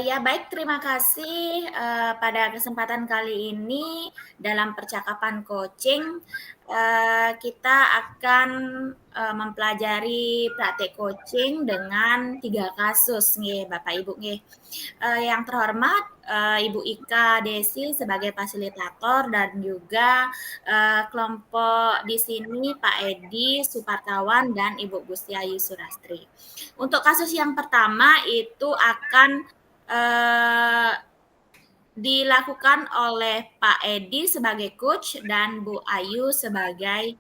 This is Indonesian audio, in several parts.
Ya baik, terima kasih, pada kesempatan kali ini dalam percakapan coaching, kita akan, mempelajari praktek coaching dengan 3 kasus nggih, Bapak Ibu nggih. Yang terhormat, Ibu Ika Desi sebagai fasilitator dan juga, kelompok di sini Pak Edi Supartawan dan Ibu Gustiayu Surastri. Untuk kasus yang pertama itu akan dilakukan oleh Pak Edi sebagai coach dan Bu Ayu sebagai,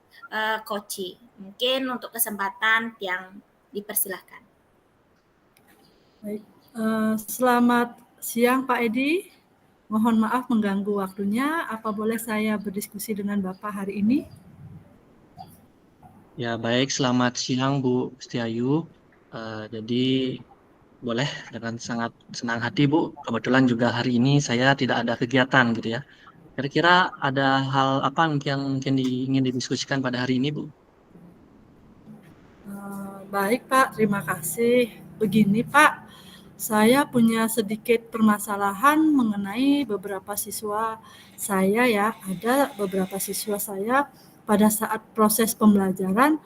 coachee. Mungkin untuk kesempatan yang dipersilahkan. Baik, selamat siang Pak Edi. Mohon maaf mengganggu waktunya. Apa boleh saya berdiskusi dengan Bapak hari ini? Ya baik, selamat siang Bu Setiayu. Jadi boleh dengan sangat senang hati Bu. Kebetulan juga hari ini saya tidak ada kegiatan gitu ya. Kira-kira ada hal apa yang mungkin ingin didiskusikan pada hari ini Bu? Baik Pak, terima kasih. Begini Pak, saya punya sedikit permasalahan mengenai beberapa siswa saya ya. Ada beberapa siswa saya pada saat proses pembelajaran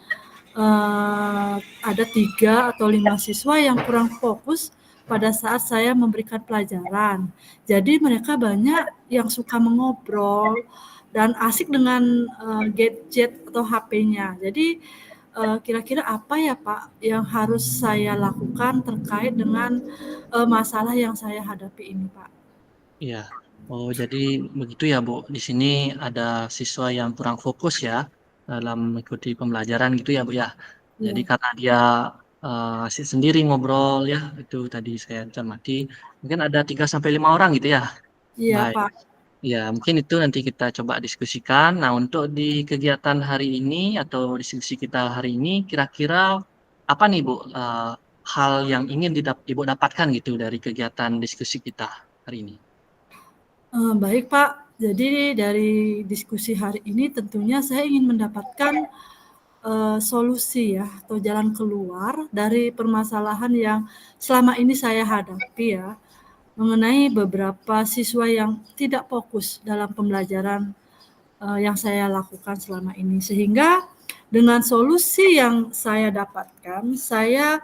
ada 3 atau 5 siswa yang kurang fokus pada saat saya memberikan pelajaran. Jadi mereka banyak yang suka mengobrol dan asik dengan gadget atau HP-nya. Jadi kira-kira apa ya Pak yang harus saya lakukan terkait dengan masalah yang saya hadapi ini Pak? Iya. Oh jadi begitu ya Bu. Di sini ada siswa yang kurang fokus ya dalam mengikuti pembelajaran gitu ya Bu ya. Jadi Iya, karena dia asik sendiri ngobrol ya, itu tadi saya cermati. Mungkin ada 3 sampai 5 orang gitu ya. iya Baik. Pak. Ya, mungkin itu nanti kita coba diskusikan. Nah, untuk di kegiatan hari ini atau diskusi kita hari ini, kira-kira apa nih Bu, hal yang ingin Ibu dapatkan gitu dari kegiatan diskusi kita hari ini? Baik Pak, jadi dari diskusi hari ini tentunya saya ingin mendapatkan solusi ya atau jalan keluar dari permasalahan yang selama ini saya hadapi ya, mengenai beberapa siswa yang tidak fokus dalam pembelajaran, yang saya lakukan selama ini. Sehingga dengan solusi yang saya dapatkan, saya,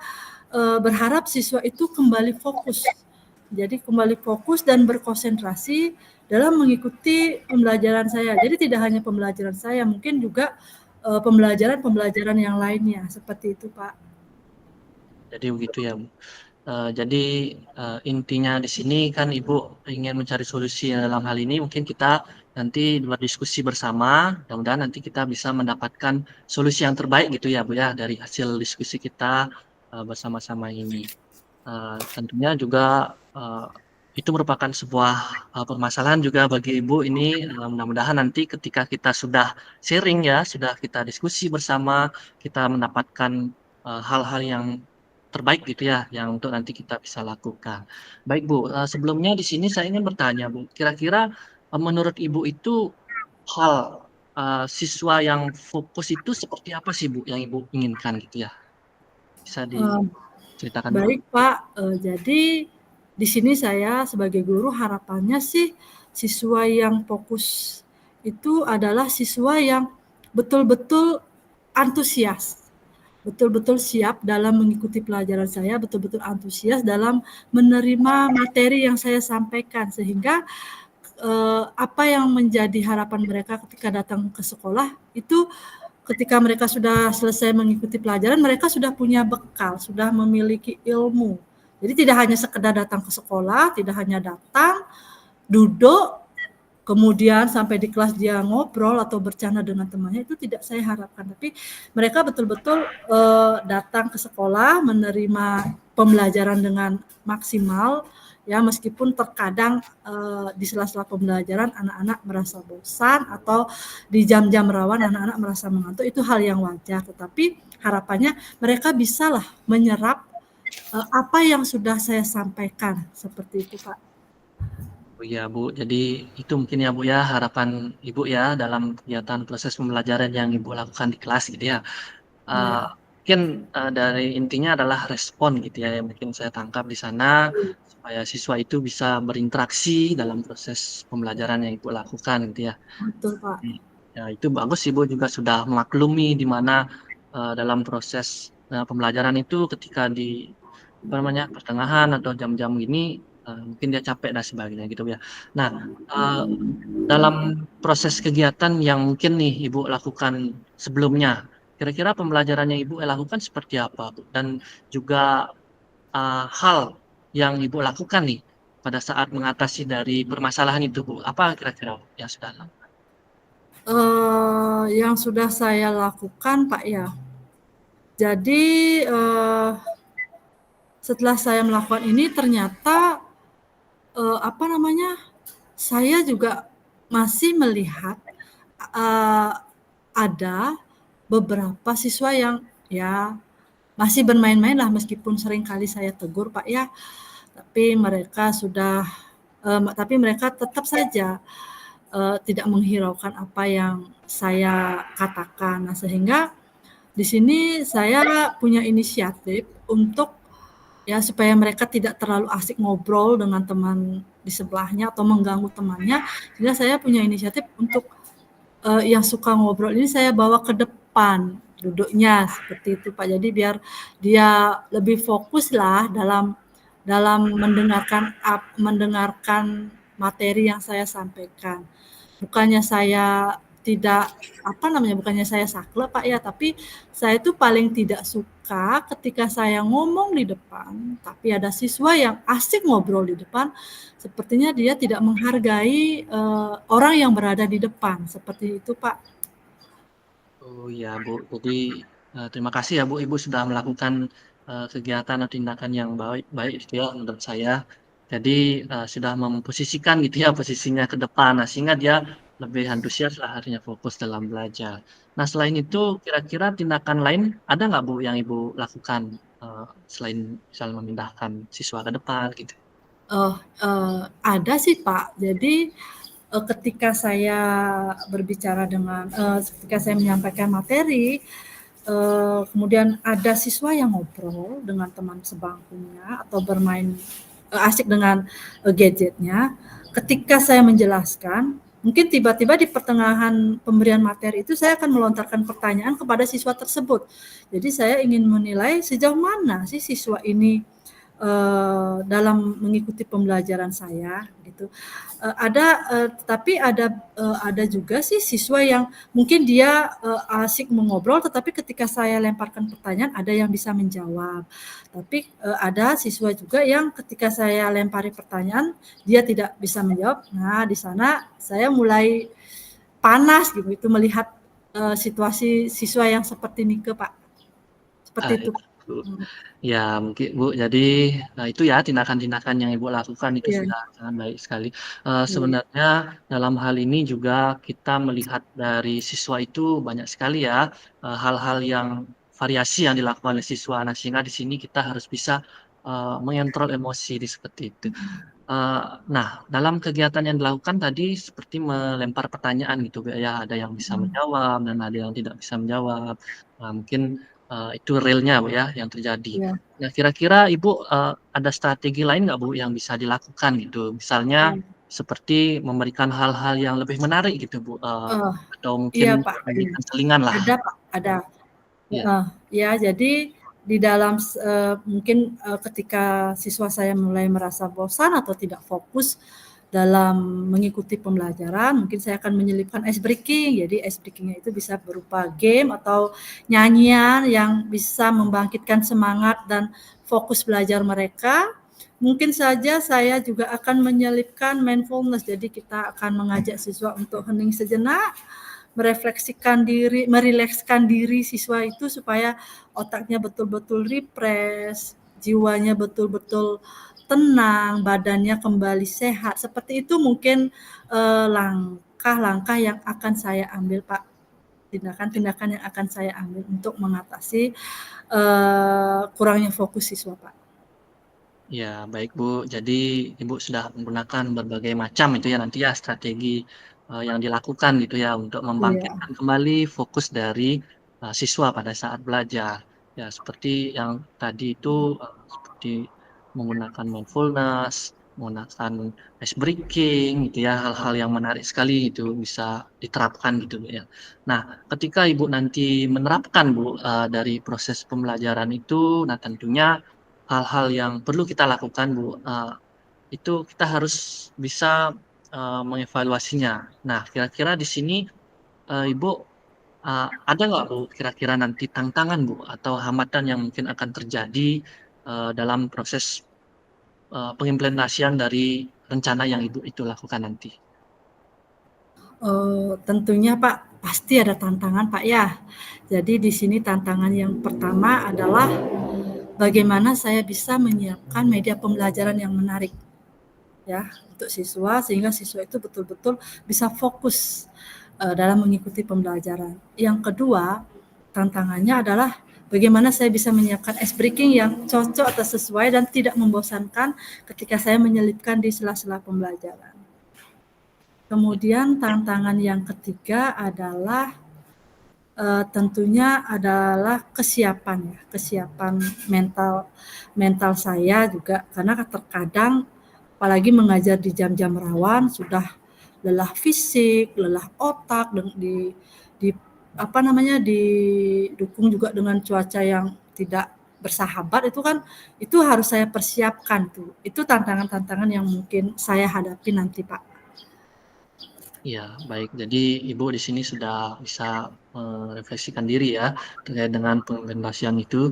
berharap siswa itu kembali fokus. Jadi kembali fokus dan berkonsentrasi dalam mengikuti pembelajaran saya. Jadi tidak hanya pembelajaran saya, mungkin juga pembelajaran-pembelajaran yang lainnya, seperti itu, Pak. Jadi begitu ya, Bu. Jadi, intinya di sini kan Ibu ingin mencari solusi dalam hal ini mungkin kita nanti berdiskusi bersama, mudah-mudahan nanti kita bisa mendapatkan solusi yang terbaik gitu ya, Bu, ya, dari hasil diskusi kita, bersama-sama ini. Tentunya juga, itu merupakan sebuah, permasalahan juga bagi Ibu ini, mudah-mudahan nanti ketika kita sudah sharing ya, sudah kita diskusi bersama, kita mendapatkan, hal-hal yang terbaik gitu ya, yang untuk nanti kita bisa lakukan. Baik Bu, sebelumnya di sini saya ingin bertanya Bu, kira-kira, menurut Ibu itu hal, siswa yang fokus itu seperti apa sih Bu, yang Ibu inginkan gitu ya? Bisa Eee, diceritakan Bu? Baik, Pak, jadi di sini saya sebagai guru harapannya sih siswa yang fokus itu adalah siswa yang betul-betul antusias, betul-betul siap dalam mengikuti pelajaran saya, betul-betul antusias dalam menerima materi yang saya sampaikan sehingga apa yang menjadi harapan mereka ketika datang ke sekolah itu ketika mereka sudah selesai mengikuti pelajaran, mereka sudah punya bekal, sudah memiliki ilmu. Jadi tidak hanya sekedar datang ke sekolah, tidak hanya datang, duduk, kemudian sampai di kelas dia ngobrol atau bercanda dengan temannya, itu tidak saya harapkan. Tapi mereka betul-betul datang ke sekolah, menerima pembelajaran dengan maksimal, ya meskipun terkadang di sela-sela pembelajaran anak-anak merasa bosan atau di jam-jam rawan anak-anak merasa mengantuk, itu hal yang wajar. Tetapi harapannya mereka bisalah menyerap apa yang sudah saya sampaikan, seperti itu Pak. Oh iya Bu, jadi itu mungkin ya Bu ya harapan Ibu ya dalam kegiatan proses pembelajaran yang Ibu lakukan di kelas gitu ya. Eee, Ya. mungkin dari intinya adalah respon gitu ya yang mungkin saya tangkap di sana supaya siswa itu bisa berinteraksi dalam proses pembelajaran yang Ibu lakukan gitu ya. Betul, Pak. Ya itu bagus Ibu juga sudah memaklumi di mana dalam proses pembelajaran itu ketika di apa namanya pertengahan atau jam-jam gini mungkin dia capek dan sebagainya gitu ya. Nah, dalam proses kegiatan yang mungkin nih Ibu lakukan sebelumnya, kira-kira pembelajaran yang Ibu lakukan seperti apa, Bu? Dan juga hal yang Ibu lakukan nih pada saat mengatasi dari permasalahan itu, Bu? Apa kira-kira yang sudah lakukan? Yang sudah saya lakukan, Pak, ya. Jadi setelah saya melakukan ini ternyata apa namanya, saya juga masih melihat ada beberapa siswa yang ya masih bermain-main lah meskipun sering kali saya tegur, Pak, ya. Tapi mereka tetap saja tidak menghiraukan apa yang saya katakan. Nah, sehingga di sini saya punya inisiatif untuk ya supaya mereka tidak terlalu asik ngobrol dengan teman di sebelahnya atau mengganggu temannya, sehingga saya punya inisiatif untuk yang suka ngobrol ini saya bawa ke depan duduknya seperti itu, Pak. Jadi biar dia lebih fokus lah dalam mendengarkan materi yang saya sampaikan. Bukannya saya tidak bukannya saya saklek, Pak, ya, tapi saya itu paling tidak suka ketika saya ngomong di depan, tapi ada siswa yang asik ngobrol di depan, sepertinya dia tidak menghargai orang yang berada di depan, seperti itu, Pak. Oh ya Bu, jadi terima kasih ya Bu, Ibu sudah melakukan kegiatan atau tindakan yang baik baik gitu ya menurut saya. Jadi sudah memposisikan gitu ya posisinya ke depan, nah, sehingga dia lebih antusias lah akhirnya fokus dalam belajar. Nah selain itu kira-kira tindakan lain ada nggak Bu yang Ibu lakukan selain misalnya memindahkan siswa ke depan gitu? Ada sih, Pak. Jadi ketika saya ketika saya menyampaikan materi, kemudian ada siswa yang ngobrol dengan teman sebangkunya atau bermain asik dengan gadgetnya. Ketika saya menjelaskan, mungkin tiba-tiba di pertengahan pemberian materi itu saya akan melontarkan pertanyaan kepada siswa tersebut. Jadi saya ingin menilai sejauh mana sih siswa ini dalam mengikuti pembelajaran saya gitu. Tapi ada juga sih siswa yang mungkin dia asik mengobrol, tetapi ketika saya lemparkan pertanyaan ada yang bisa menjawab. Tapi ada siswa juga yang ketika saya lempari pertanyaan dia tidak bisa menjawab. Nah, di sana saya mulai panas gitu itu melihat situasi siswa yang seperti Nike, Pak. Seperti Ah, itu. ya mungkin Bu, jadi itu ya tindakan-tindakan yang Ibu lakukan itu Iya, sudah sangat baik sekali. iya. Sebenarnya dalam hal ini juga kita melihat dari siswa itu banyak sekali ya hal-hal yang variasi yang dilakukan oleh siswa. Nah, sehingga di sini kita harus bisa mengontrol emosi di seperti itu. Eee, nah, dalam kegiatan yang dilakukan tadi seperti melempar pertanyaan gitu ya, ada yang bisa Mhm. menjawab dan ada yang tidak bisa menjawab. Nah, mungkin itu realnya Bu ya yang terjadi. Iya, Nah kira-kira Ibu, ada strategi lain nggak Bu yang bisa dilakukan gitu? Misalnya iya. seperti memberikan hal-hal yang lebih menarik gitu Bu, Oh, atau iya, mungkin Pak, iya. memberikan selingan lah. Ada, Pak, ada. Iya, Heeh. Ya, jadi di dalam mungkin ketika siswa saya mulai merasa bosan atau tidak fokus dalam mengikuti pembelajaran, mungkin saya akan menyelipkan ice breaking. Jadi ice breaking-nya itu bisa berupa game atau nyanyian yang bisa membangkitkan semangat dan fokus belajar mereka. Mungkin saja saya juga akan menyelipkan mindfulness, jadi kita akan mengajak siswa untuk hening sejenak, merilekskan diri siswa itu supaya otaknya betul-betul refresh, jiwanya betul-betul tenang, badannya kembali sehat. Seperti itu mungkin langkah-langkah yang akan saya ambil, Pak. Tindakan-tindakan yang akan saya ambil untuk mengatasi kurangnya fokus siswa, Pak. ya baik Bu. Jadi Ibu sudah menggunakan berbagai macam itu ya nanti ya strategi yang dilakukan gitu ya untuk Iya, membangkitkan kembali fokus dari siswa pada saat belajar. Ya, seperti yang tadi itu, seperti menggunakan mindfulness, menggunakan ice breaking gitu ya, hal-hal yang menarik sekali itu bisa diterapkan gitu, Bu, ya. Nah, ketika Ibu nanti menerapkan, Bu, dari proses pembelajaran itu, nah tentunya hal-hal yang perlu kita lakukan, Bu, itu kita harus bisa, mengevaluasinya. Nah, kira-kira di sini, Ibu ada nggak Bu, kira-kira nanti tantangan Bu, atau hambatan yang mungkin akan terjadi, dalam proses, pengimplementasian dari rencana yang Ibu itu lakukan nanti? Tentunya Pak, pasti ada tantangan Pak ya. Jadi di sini tantangan yang pertama adalah bagaimana saya bisa menyiapkan media pembelajaran yang menarik ya untuk siswa sehingga siswa itu betul-betul bisa fokus dalam mengikuti pembelajaran. Yang kedua, tantangannya adalah bagaimana saya bisa menyiapkan ice breaking yang cocok atau sesuai dan tidak membosankan ketika saya menyelipkan di sela-sela pembelajaran. Kemudian tantangan yang ketiga adalah tentunya adalah kesiapan ya, kesiapan mental mental saya juga karena terkadang apalagi mengajar di jam-jam rawan sudah lelah fisik, lelah otak di apa namanya didukung juga dengan cuaca yang tidak bersahabat itu kan itu harus saya persiapkan tuh. Itu tantangan-tantangan yang mungkin saya hadapi nanti, Pak. Iya, baik. Jadi Ibu di sini sudah bisa merefleksikan diri ya, terkait dengan pengimplementasian itu.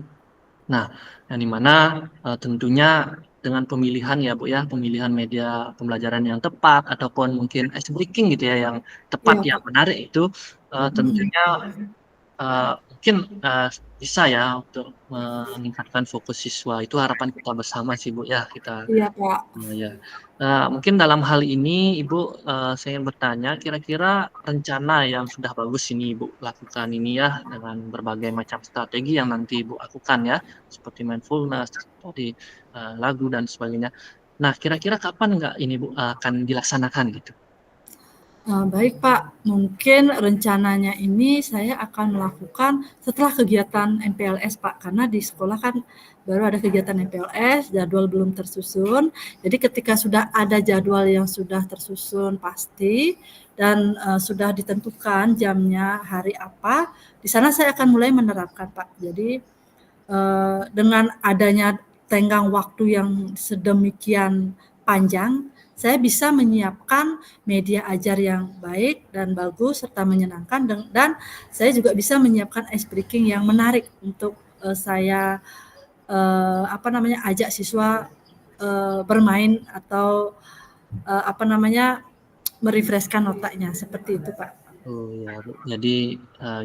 Nah, yang di mana, tentunya dengan pemilihan ya, Bu, ya, pemilihan media pembelajaran yang tepat ataupun mungkin ice breaking gitu ya, yang tepat, Iya, yang Pak. menarik itu, Mhm. tentunya mungkin, bisa ya untuk meningkatkan fokus siswa, itu harapan kita bersama sih, Bu, ya, kita Iya, Pak. ya. Mungkin dalam hal ini Ibu, saya ingin bertanya, kira-kira rencana yang sudah bagus ini Ibu lakukan ini ya, dengan berbagai macam strategi yang nanti Ibu lakukan ya, seperti mindfulness, tadi, lagu dan sebagainya. Nah, kira-kira kapan nggak ini Bu, akan dilaksanakan gitu? Baik Pak, mungkin rencananya ini saya akan melakukan setelah kegiatan MPLS Pak, karena di sekolah kan baru ada kegiatan MPLS, jadwal belum tersusun. Jadi ketika sudah ada jadwal yang sudah tersusun pasti dan sudah ditentukan jamnya hari apa, di sana saya akan mulai menerapkan Pak. Jadi dengan adanya tenggang waktu yang sedemikian panjang, saya bisa menyiapkan media ajar yang baik dan bagus serta menyenangkan dan saya juga bisa menyiapkan ice breaking yang menarik untuk saya apa namanya ajak siswa bermain atau apa namanya merefreshkan otaknya seperti itu Pak. Oh ya Bu, jadi,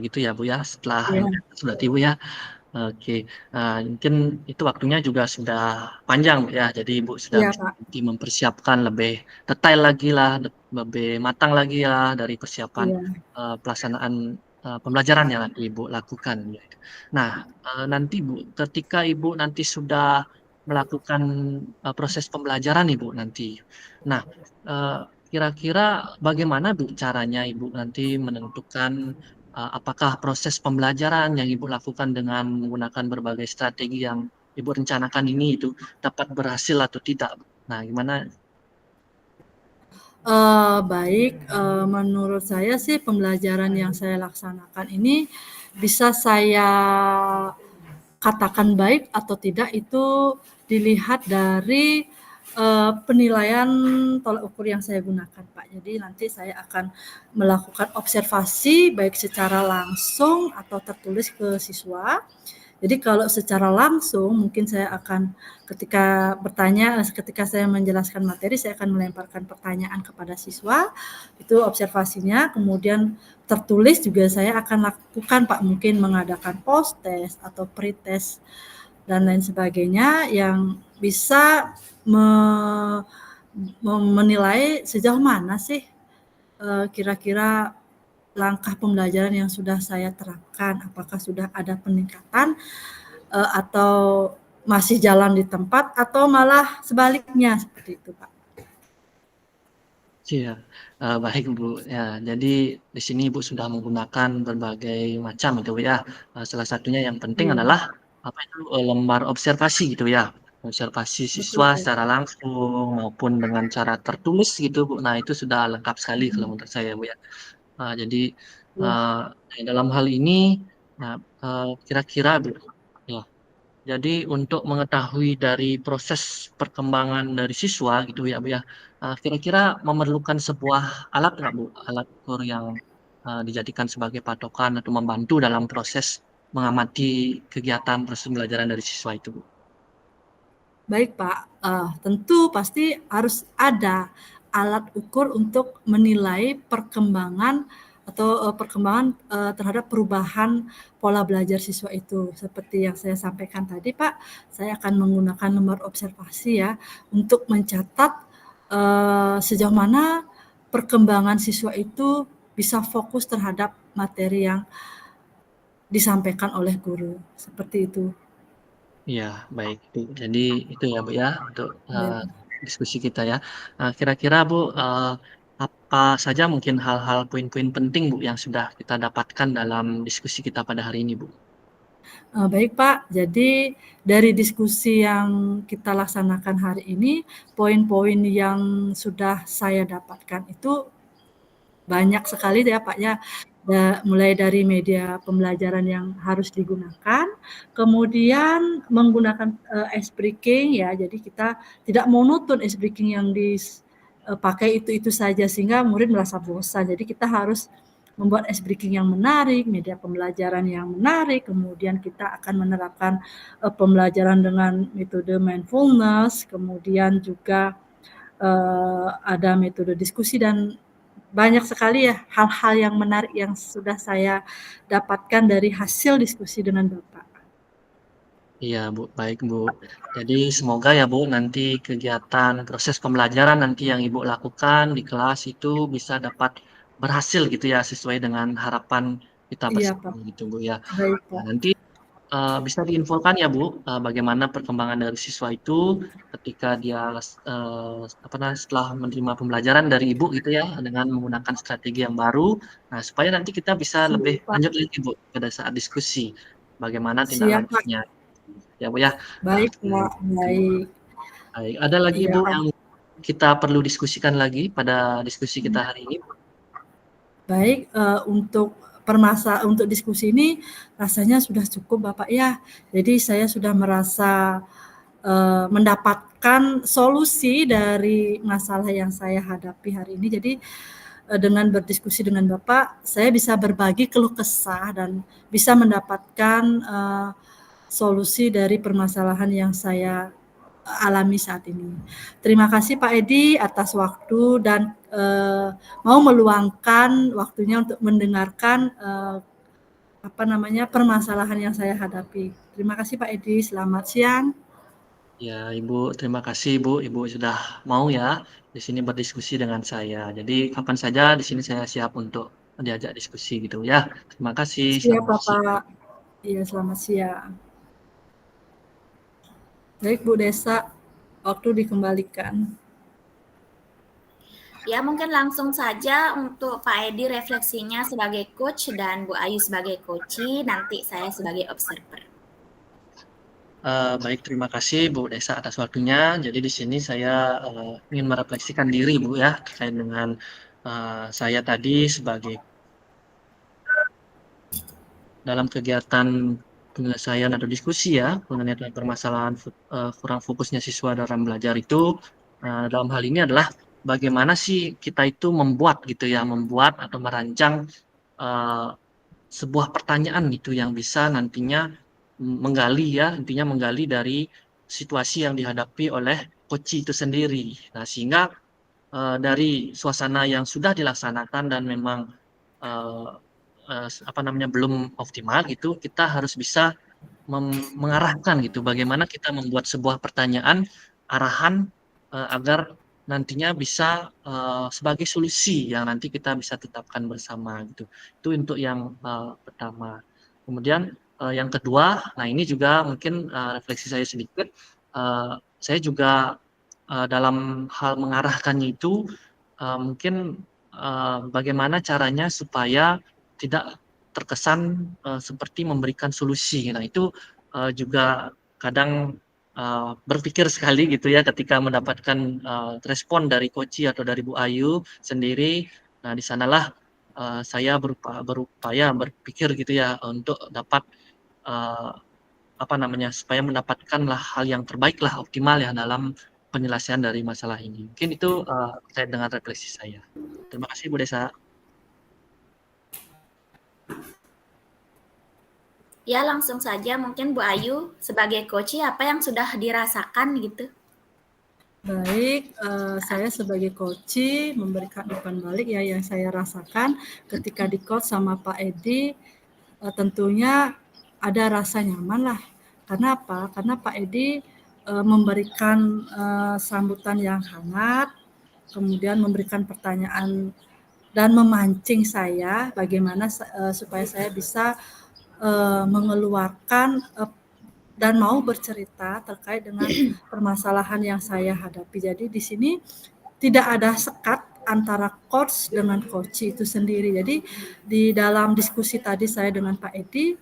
gitu ya Bu ya, setelah Iya, MPLS berarti Bu ya? Oke, mungkin itu waktunya juga sudah panjang Bu ya, jadi Ibu sudah iya bisa Pak. nanti mempersiapkan lebih detail lagi lah, lebih matang lagi ya dari persiapan, Iya. pelaksanaan, pembelajaran yang nanti Ibu lakukan gitu. Nah, nanti Bu, ketika Ibu nanti sudah melakukan, proses pembelajaran Ibu nanti. Nah, kira-kira bagaimana Bu caranya Ibu nanti menentukan apakah proses pembelajaran yang Ibu lakukan dengan menggunakan berbagai strategi yang Ibu rencanakan ini itu dapat berhasil atau tidak? Nah, gimana? Baik, menurut saya sih pembelajaran yang saya laksanakan ini bisa saya katakan baik atau tidak itu dilihat dari, penilaian tolak ukur yang saya gunakan, Pak. Jadi nanti saya akan melakukan observasi baik secara langsung atau tertulis ke siswa. Jadi kalau secara langsung mungkin saya akan ketika saya menjelaskan materi saya akan melemparkan pertanyaan kepada siswa, itu observasinya, kemudian tertulis juga saya akan lakukan Pak, mungkin mengadakan post test atau pre-test dan lain sebagainya yang bisa me menilai sejauh mana sih, kira-kira langkah pembelajaran yang sudah saya terapkan, apakah sudah ada peningkatan atau masih jalan di tempat atau malah sebaliknya seperti itu, Pak. Iya, baik Bu, ya jadi di sini Ibu sudah menggunakan berbagai macam itu ya, salah satunya yang penting Iya, adalah apa itu, lembar observasi gitu ya, observasi Betul, siswa Bu. secara langsung maupun dengan cara tertulis gitu, Bu. Nah, itu sudah lengkap sekali kalau Mhm. menurut saya, Bu, ya. Jadi, Iya. dalam hal ini, nah, kira-kira, Bu, ya, jadi untuk mengetahui dari proses perkembangan dari siswa gitu ya, Bu, ya, kira-kira memerlukan sebuah alat nggak, Bu? Alat ukur yang, dijadikan sebagai patokan atau membantu dalam proses mengamati kegiatan proses pembelajaran dari siswa itu, Bu? Baik, Pak, tentu pasti harus ada alat ukur untuk menilai perkembangan atau, perkembangan, terhadap perubahan pola belajar siswa itu. Seperti yang saya sampaikan tadi, Pak, saya akan menggunakan lembar observasi ya, untuk mencatat, sejauh mana perkembangan siswa itu bisa fokus terhadap materi yang disampaikan oleh guru, seperti itu. Iya, baik, Bu. Jadi itu ya, Bu, ya, untuk, Ya. diskusi kita ya. Kira-kira, Bu, apa saja mungkin hal-hal poin-poin penting, Bu, yang sudah kita dapatkan dalam diskusi kita pada hari ini, Bu? Baik, Pak. Jadi dari diskusi yang kita laksanakan hari ini, poin-poin yang sudah saya dapatkan itu banyak sekali ya, Pak, ya. Mulai dari media pembelajaran yang harus digunakan, kemudian menggunakan, ice breaking ya, jadi kita tidak monoton ice breaking yang pakai itu-itu saja sehingga murid merasa bosan. Jadi kita harus membuat ice breaking yang menarik, media pembelajaran yang menarik, kemudian kita akan menerapkan, pembelajaran dengan metode mindfulness, kemudian juga, ada metode diskusi dan banyak sekali ya hal-hal yang menarik yang sudah saya dapatkan dari hasil diskusi dengan Bapak. Iya, Bu, baik, Bu. Jadi semoga ya, Bu, nanti kegiatan proses pembelajaran nanti yang Ibu lakukan di kelas itu bisa dapat berhasil gitu ya, sesuai dengan harapan kita Iya, bersama Pak. gitu, Bu, ya. Baik, Nah, Pak. nanti bisa diinfokan ya, Bu, bagaimana perkembangan dari siswa itu ketika dia apa namanya, setelah menerima pembelajaran dari Ibu gitu ya, dengan menggunakan strategi yang baru. Nah, supaya nanti kita bisa lebih Siap, Pak. lanjut lagi, Bu, pada saat diskusi, bagaimana tindak Siap, Pak. lanjutnya. Ya, Bu, ya. Baik, Oke, Pak. gitu. Baik. Baik, ada lagi, Iya, Bu, oh, yang kita perlu diskusikan lagi pada diskusi kita hari ini? baik, untuk diskusi ini rasanya sudah cukup, Bapak, ya. Jadi saya sudah merasa, mendapatkan solusi dari masalah yang saya hadapi hari ini. Jadi, dengan berdiskusi dengan Bapak, saya bisa berbagi keluh kesah dan bisa mendapatkan, solusi dari permasalahan yang saya alami saat ini. Terima kasih Pak Edi atas waktu dan, mau meluangkan waktunya untuk mendengarkan, permasalahan yang saya hadapi. Terima kasih Pak Edi, selamat siang. Ya, Ibu, terima kasih, Ibu. Ibu sudah mau ya di sini berdiskusi dengan saya. Jadi kapan saja di sini saya siap untuk diajak diskusi gitu ya. Terima kasih, Siap selamat siang. Bapak. Iya, selamat siang. Baik Bu Desa, waktu dikembalikan. Ya, mungkin langsung saja untuk Pak Edi refleksinya sebagai coach dan Bu Ayu sebagai coachee, nanti saya sebagai observer. Baik, terima kasih Bu Desa atas waktunya. Jadi di sini saya ingin merefleksikan diri Bu ya terkait dengan saya tadi sebagai dalam kegiatan penyelesaian atau diskusi ya mengenai permasalahan kurang fokusnya siswa dalam belajar itu dalam hal ini adalah bagaimana sih kita itu membuat gitu ya, membuat atau merancang eh, sebuah pertanyaan gitu yang bisa nantinya menggali ya, intinya menggali dari situasi yang dihadapi oleh coach itu sendiri. Nah, sehingga dari suasana yang sudah dilaksanakan dan memang eh, apa namanya belum optimal gitu, kita harus bisa mengarahkan gitu bagaimana kita membuat sebuah pertanyaan arahan agar nantinya bisa sebagai solusi yang nanti kita bisa tetapkan bersama gitu. Itu untuk yang pertama. Kemudian yang kedua, nah ini juga mungkin refleksi saya sedikit. Saya juga dalam hal mengarahkannya itu mungkin bagaimana caranya supaya tidak terkesan seperti memberikan solusi. Nah, itu juga kadang berpikir sekali gitu ya ketika mendapatkan respon dari Koci atau dari Bu Ayu sendiri. Nah, di sanalah saya berupaya berpikir gitu ya untuk dapat supaya mendapatkanlah hal yang terbaik lah, optimal ya dalam penyelesaian dari masalah ini. Mungkin itu terkait dengan refleksi saya. Terima kasih Bu Desa. Ya, langsung saja mungkin Bu Ayu sebagai coach apa yang sudah dirasakan gitu? Baik, saya sebagai coach memberikan umpan balik ya yang saya rasakan ketika di coach sama Pak Edi, tentunya ada rasa nyaman lah. Karena apa? Karena Pak Edi memberikan sambutan yang hangat, kemudian memberikan pertanyaan dan memancing saya bagaimana supaya saya bisa mengeluarkan dan mau bercerita terkait dengan permasalahan yang saya hadapi. Jadi di sini tidak ada sekat antara coach dengan coach itu sendiri. Jadi di dalam diskusi tadi saya dengan Pak Edi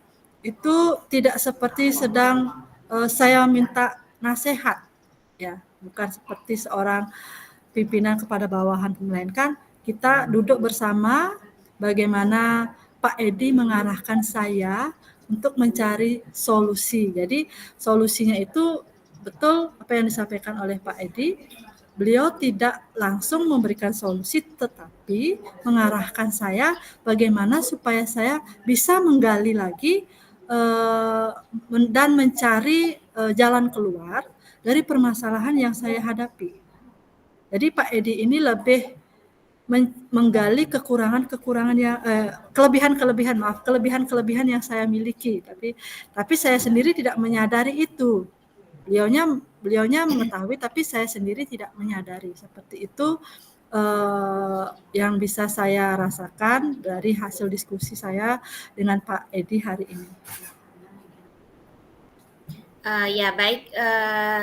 itu tidak seperti sedang saya minta nasihat, ya, bukan seperti seorang pimpinan kepada bawahan, melainkan kita duduk bersama bagaimana Pak Edi mengarahkan saya untuk mencari solusi. Jadi solusinya itu betul apa yang disampaikan oleh Pak Edi. Beliau tidak langsung memberikan solusi, tetapi mengarahkan saya bagaimana supaya saya bisa menggali lagi dan mencari jalan keluar dari permasalahan yang saya hadapi. Jadi Pak Edi ini lebih menggali kekurangan-kekurangan yang kelebihan-kelebihan yang saya miliki, tapi saya sendiri tidak menyadari itu. Beliaunya mengetahui, tapi saya sendiri tidak menyadari. Seperti itu yang bisa saya rasakan dari hasil diskusi saya dengan Pak Edi hari ini. Ya baik,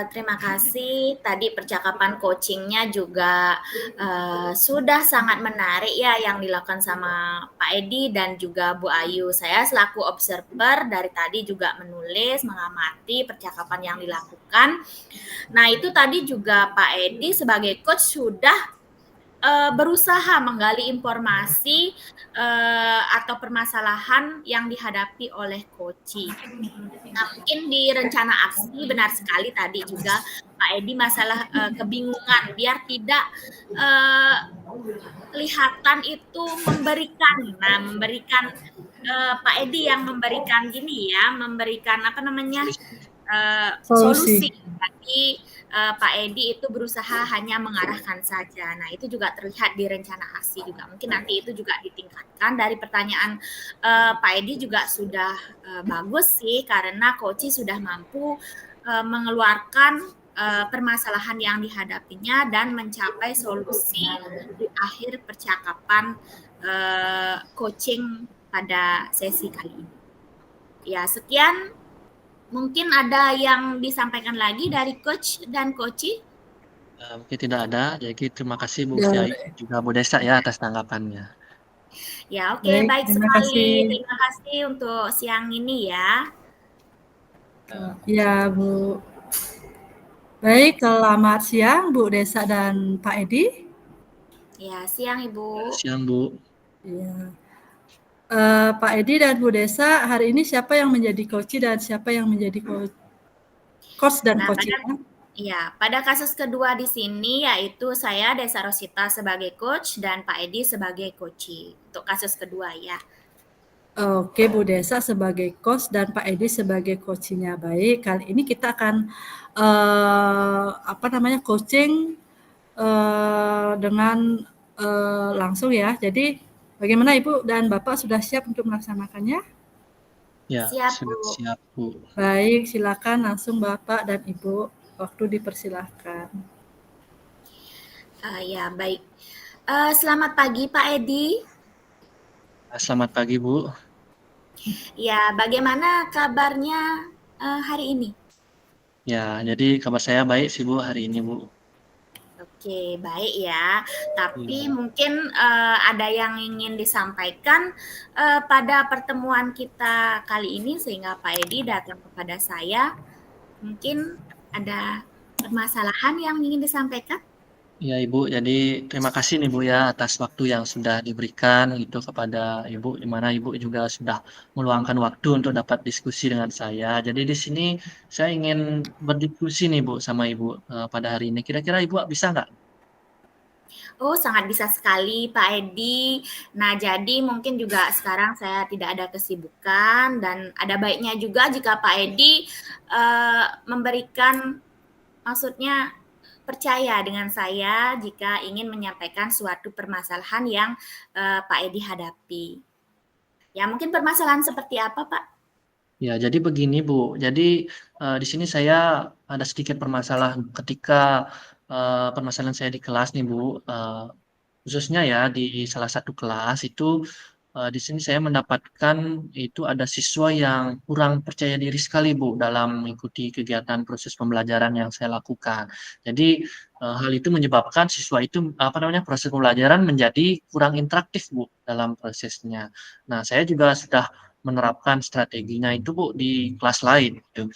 terima kasih. Tadi percakapan coachingnya juga sudah sangat menarik ya yang dilakukan sama Pak Edi dan juga Bu Ayu. Saya selaku observer dari tadi juga menulis, mengamati percakapan yang dilakukan. Nah itu tadi juga Pak Edi sebagai coach sudah berusaha menggali informasi atau permasalahan yang dihadapi oleh coach. Nah, mungkin di rencana aksi benar sekali tadi juga Pak Edi masalah kebingungan biar tidak kelihatan itu memberikan. Nah, memberikan Pak Edi yang memberikan gini ya, memberikan solusi. Tapi Pak Edi itu berusaha hanya mengarahkan saja. Nah, itu juga terlihat di rencana aksi juga. Mungkin nanti itu juga ditingkatkan. Dari pertanyaan Pak Edi juga sudah bagus sih, karena Koci sudah mampu mengeluarkan permasalahan yang dihadapinya dan mencapai solusi di akhir percakapan coaching pada sesi kali ini. Ya, sekian. Mungkin ada yang disampaikan lagi dari coach dan coachi? Mungkin tidak ada. Jadi terima kasih Bu Fiai juga Bu Desa ya atas tanggapannya. Ya, oke, baik sekali. Terima kasih untuk siang ini ya. Ya, Bu. Baik, selamat siang Bu Desa dan Pak Edi. Ya, siang Ibu. Siang Bu. Ya. Pak Edi dan Bu Desa, hari ini siapa yang menjadi coach dan siapa yang menjadi coach dan coach? Ya, pada kasus kedua di sini yaitu saya Desa Rosita sebagai coach dan Pak Edi sebagai coach. Untuk kasus kedua ya. Oke, Bu Desa sebagai coach dan Pak Edi sebagai coachnya. Baik, kali ini kita akan coaching dengan langsung ya. Jadi bagaimana Ibu dan Bapak sudah siap untuk melaksanakannya? Ya, siap, Bu. Baik, silakan langsung Bapak dan Ibu. Waktu dipersilahkan. Ya, baik. Selamat pagi Pak Edi. Selamat pagi Bu. Ya, bagaimana kabarnya hari ini? Ya, jadi kabar saya baik sih Bu hari ini Bu. Oke, baik ya. Tapi Iya. mungkin ada yang ingin disampaikan pada pertemuan kita kali ini sehingga Pak Edi datang kepada saya. Mungkin ada permasalahan yang ingin disampaikan? Iya Ibu, jadi terima kasih nih Bu ya atas waktu yang sudah diberikan gitu kepada Ibu, di mana Ibu juga sudah meluangkan waktu untuk dapat diskusi dengan saya. Jadi di sini saya ingin berdiskusi nih Bu sama Ibu pada hari ini. Kira-kira Ibu bisa nggak? Oh, sangat bisa sekali Pak Edi. Nah, jadi mungkin juga sekarang saya tidak ada kesibukan dan ada baiknya juga jika Pak Edi memberikan, maksudnya percaya dengan saya jika ingin menyampaikan suatu permasalahan yang Pak Edi hadapi. Ya, mungkin permasalahan seperti apa, Pak? Ya, jadi begini Bu, jadi di sini saya ada sedikit permasalahan ketika permasalahan saya di kelas nih Bu, khususnya ya di salah satu kelas itu di sini saya mendapatkan itu ada siswa yang kurang percaya diri sekali Bu dalam mengikuti kegiatan proses pembelajaran yang saya lakukan. Jadi hal itu menyebabkan siswa itu apa namanya proses pembelajaran menjadi kurang interaktif Bu dalam prosesnya. Nah, saya juga sudah menerapkan strateginya itu Bu di kelas lain gitu,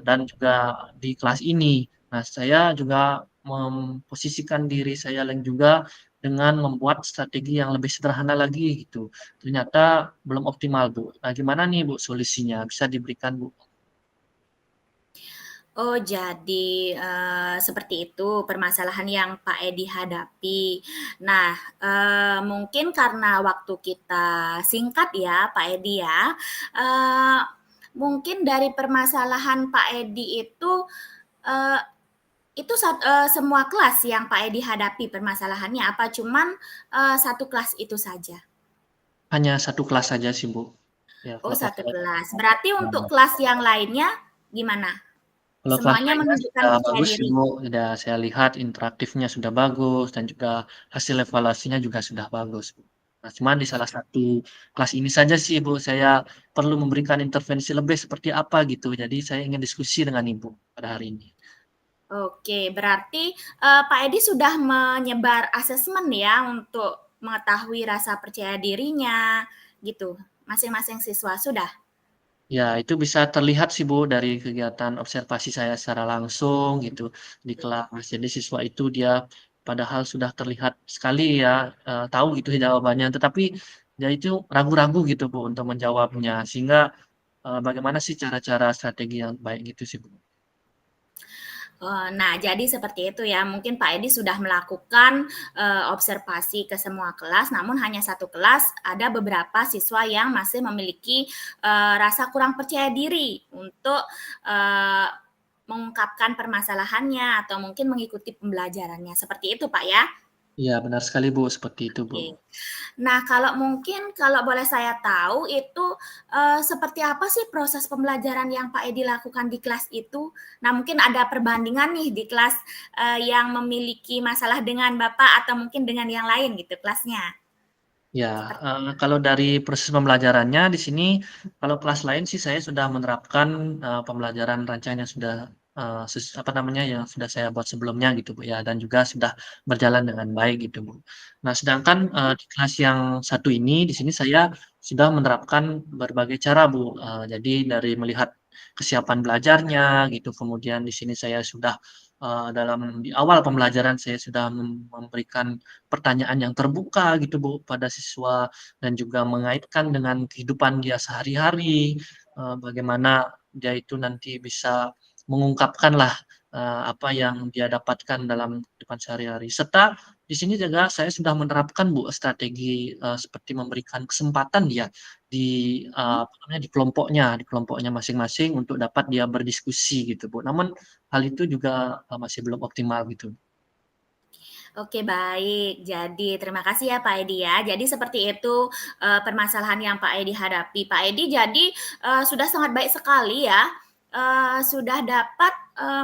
dan juga di kelas ini. Nah, saya juga memposisikan diri saya dan juga dengan membuat strategi yang lebih sederhana lagi gitu. Ternyata belum optimal, Bu. Nah, gimana nih, Bu, solusinya? Bisa diberikan, Bu? Oh, jadi seperti itu permasalahan yang Pak Edi hadapi. Nah, mungkin karena waktu kita singkat ya, Pak Edi ya. Eee, Mungkin dari permasalahan Pak Edi eee, itu semua kelas yang Pak Edi hadapi permasalahannya, apa cuman satu kelas itu saja? Hanya satu kelas saja sih, Bu. Ya, Oh, kalau kelas satu lain kelas. Berarti untuk ya. kelas yang lainnya gimana? Kalau kelas Semuanya lainnya menunjukkan sudah percaya bagus sih, diri? Bu. Sudah saya lihat interaktifnya sudah bagus dan juga hasil evaluasinya juga sudah bagus, Bu. Nah, cuman di salah satu kelas ini saja sih, Bu, saya perlu memberikan intervensi lebih seperti apa gitu. Jadi saya ingin diskusi dengan Ibu pada hari ini. Oke, berarti, Pak Edi sudah menyebar asesmen ya untuk mengetahui rasa percaya dirinya, gitu? Masing-masing siswa sudah? Ya, itu bisa terlihat sih, Bu, dari kegiatan observasi saya secara langsung gitu di kelas. Jadi siswa itu dia padahal sudah terlihat sekali ya, tahu gitu jawabannya, tetapi dia itu ragu-ragu gitu, Bu, untuk menjawabnya. Sehingga, bagaimana sih cara-cara strategi yang baik gitu sih, Bu? Nah, jadi seperti itu ya, mungkin Pak Edi sudah melakukan, observasi ke semua kelas, namun hanya satu kelas ada beberapa siswa yang masih memiliki, rasa kurang percaya diri untuk, eee, mengungkapkan permasalahannya atau mungkin mengikuti pembelajarannya, seperti itu, Pak, ya? Iya, benar sekali, Bu, seperti itu, Bu. Oke. Nah, kalau mungkin kalau boleh saya tahu itu, seperti apa sih proses pembelajaran yang Pak Edi lakukan di kelas itu? Nah, mungkin ada perbandingan nih di kelas, yang memiliki masalah dengan Bapak atau mungkin dengan yang lain gitu kelasnya, Ya, seperti kalau dari proses pembelajarannya di sini, kalau kelas lain sih saya sudah menerapkan, pembelajaran rancangan yang sudah, apa namanya, yang sudah saya buat sebelumnya gitu, Bu, ya, dan juga sudah berjalan dengan baik gitu, Bu. Nah, sedangkan, di kelas yang satu ini, di sini saya sudah menerapkan berbagai cara, Bu, jadi dari melihat kesiapan belajarnya gitu, kemudian di sini saya sudah, di awal pembelajaran saya sudah memberikan pertanyaan yang terbuka gitu, Bu, pada siswa dan juga mengaitkan dengan kehidupan dia sehari-hari, bagaimana dia itu nanti bisa mengungkapkanlah, apa yang dia dapatkan dalam kehidupan sehari-hari. Serta di sini juga saya sudah menerapkan, Bu, strategi, seperti memberikan kesempatan dia apa namanya, di kelompoknya masing-masing untuk dapat dia berdiskusi gitu, Bu. Namun hal itu juga, masih belum optimal gitu. Oke, baik. Jadi terima kasih ya Pak Edi ya. Jadi seperti itu, permasalahan yang Pak Edi hadapi. Pak Edi jadi, sudah sangat baik sekali ya, sudah dapat,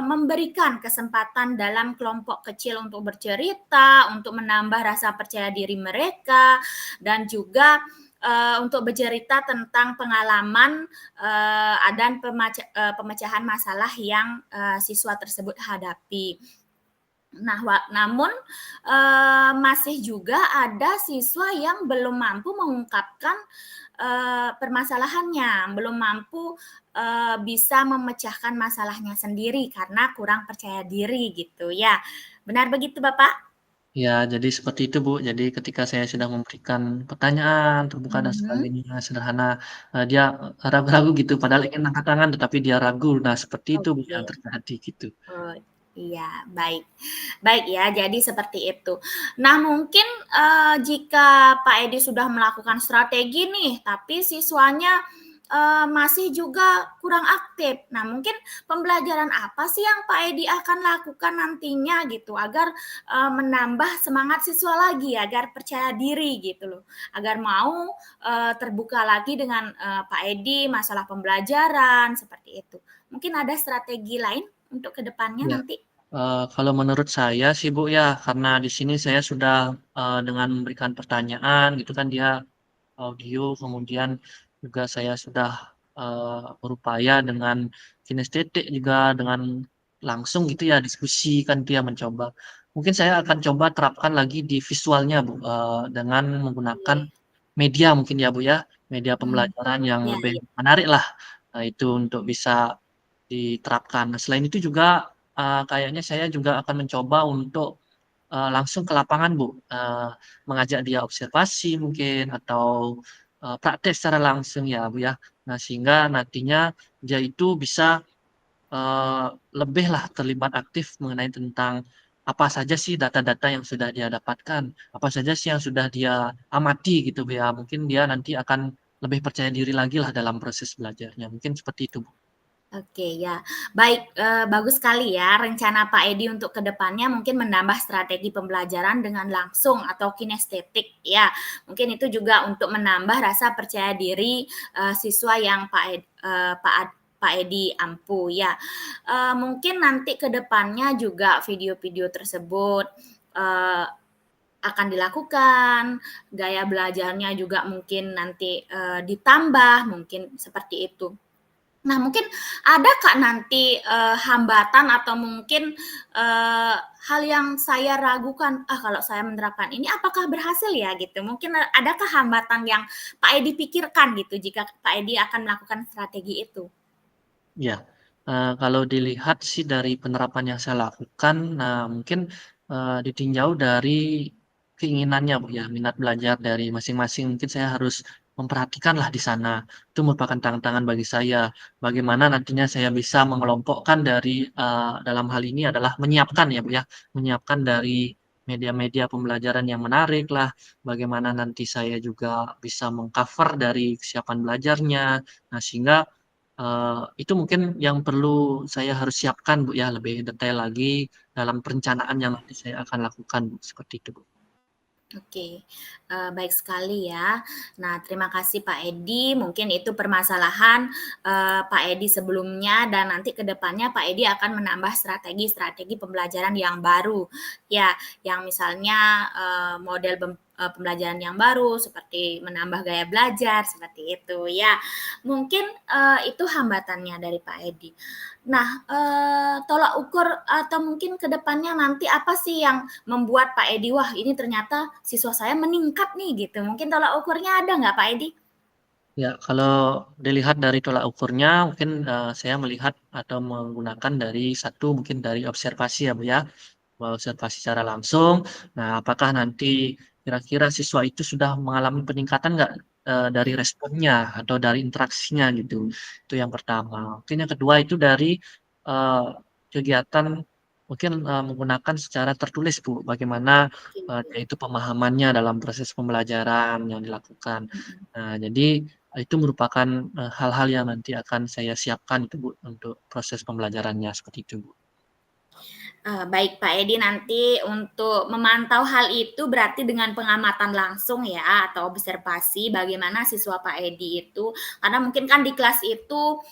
memberikan kesempatan dalam kelompok kecil untuk bercerita, untuk menambah rasa percaya diri mereka, dan juga, untuk bercerita tentang pengalaman, dan pemecahan masalah yang, siswa tersebut hadapi. Nah, namun masih juga ada siswa yang belum mampu mengungkapkan permasalahannya, belum mampu bisa memecahkan masalahnya sendiri karena kurang percaya diri gitu ya. Benar begitu, Bapak? Ya, jadi seperti itu, Bu. Jadi ketika saya sudah memberikan pertanyaan terbuka dan Mhm. sebagainya sederhana, dia ragu-ragu gitu padahal ingin angkat tangan tetapi dia ragu. Nah, seperti itu, Bu, yang Oke. terjadi gitu. Oh, iya, baik. Baik ya, jadi seperti itu. Nah, mungkin, jika Pak Edi sudah melakukan strategi nih, tapi siswanya, masih juga kurang aktif. Nah, mungkin pembelajaran apa sih yang Pak Edi akan lakukan nantinya gitu, agar, menambah semangat siswa lagi, agar percaya diri gitu loh, agar mau, terbuka lagi dengan, Pak Edi masalah pembelajaran, seperti itu. Mungkin ada strategi lain untuk kedepannya Ya. nanti? Kalau menurut saya sih, Bu, ya, karena di sini saya sudah, dengan memberikan pertanyaan gitu kan dia audio, kemudian juga saya sudah, berupaya dengan kinestetik juga dengan langsung gitu ya diskusi kan dia mencoba. Mungkin saya akan coba terapkan lagi di visualnya, Bu, dengan menggunakan Oke. media mungkin ya, Bu, ya, media Mmm, pembelajaran yang iya lebih iya. menarik lah, itu untuk bisa diterapkan. Nah, selain itu juga, kayaknya saya juga akan mencoba untuk, langsung ke lapangan, Bu, mengajak dia observasi mungkin atau, praktek secara langsung ya, Bu, ya. Nah, sehingga nantinya dia itu bisa, eee, lebihlah terlibat aktif mengenai tentang apa saja sih data-data yang sudah dia dapatkan, apa saja sih yang sudah dia amati gitu, Bu, ya. Mungkin dia nanti akan lebih percaya diri lagilah dalam proses belajarnya, mungkin seperti itu, Bu. Oke, ya. Baik, bagus sekali ya rencana Pak Edi untuk kedepannya mungkin menambah strategi pembelajaran dengan langsung atau kinestetik, ya. Mungkin itu juga untuk menambah rasa percaya diri, siswa yang Pak Edi ampu, ya. Mungkin nanti kedepannya juga video-video tersebut, eee, akan dilakukan, gaya belajarnya juga mungkin nanti, ditambah, mungkin seperti itu. Nah, mungkin ada Kak nanti, hambatan atau mungkin, hal yang saya ragukan, "Ah, kalau saya menerapkan ini apakah berhasil ya?" Gitu. Mungkin adakah hambatan yang Pak Edi pikirkan gitu jika Pak Edi akan melakukan strategi itu? Ya, kalau dilihat sih dari penerapan yang saya lakukan, nah mungkin, ditinjau dari keinginannya, Bu, ya, minat belajar dari masing-masing. Mungkin saya harus memperhatikanlah di sana. Itu merupakan tantangan bagi saya. Bagaimana nantinya saya bisa mengelompokkan dari, dalam hal ini adalah menyiapkan ya, Bu, ya, menyiapkan dari media-media pembelajaran yang menarik lah, bagaimana nanti saya juga bisa meng-cover dari kesiapan belajarnya. Nah, sehingga itu mungkin yang perlu saya harus siapkan, Bu, ya, lebih detail lagi dalam perencanaan yang nanti saya akan lakukan, Bu, seperti itu, Bu. Oke, baik sekali ya. Nah, terima kasih Pak Edi, mungkin itu permasalahan, Pak Edi sebelumnya dan nanti ke depannya Pak Edi akan menambah strategi-strategi pembelajaran yang baru. Ya, yang misalnya, model pembelajaran yang baru seperti menambah gaya belajar, seperti itu ya. Mungkin, itu hambatannya dari Pak Edi. Nah, tolak ukur atau mungkin ke depannya nanti apa sih yang membuat Pak Edi, "Wah ini ternyata siswa saya meningkat nih," gitu. Mungkin tolak ukurnya ada nggak Pak Edi? Ya, kalau dilihat dari tolak ukurnya mungkin, saya melihat atau menggunakan dari satu mungkin dari observasi ya, Bu, ya. Observasi secara langsung. Nah, apakah nanti kira-kira siswa itu sudah mengalami peningkatan nggak, dari responnya atau dari interaksinya gitu. Itu yang pertama. Mungkin yang kedua itu dari, eee, kegiatan mungkin, menggunakan secara tertulis, Bu, bagaimana, Oke, yaitu pemahamannya dalam proses pembelajaran yang dilakukan. mhm. Nah, jadi itu merupakan, hal-hal yang nanti akan saya siapkan itu, Bu, untuk proses pembelajarannya seperti itu, Bu. Baik Pak Edi, nanti untuk memantau hal itu berarti dengan pengamatan langsung ya, atau observasi bagaimana siswa Pak Edi itu karena mungkin kan di kelas itu,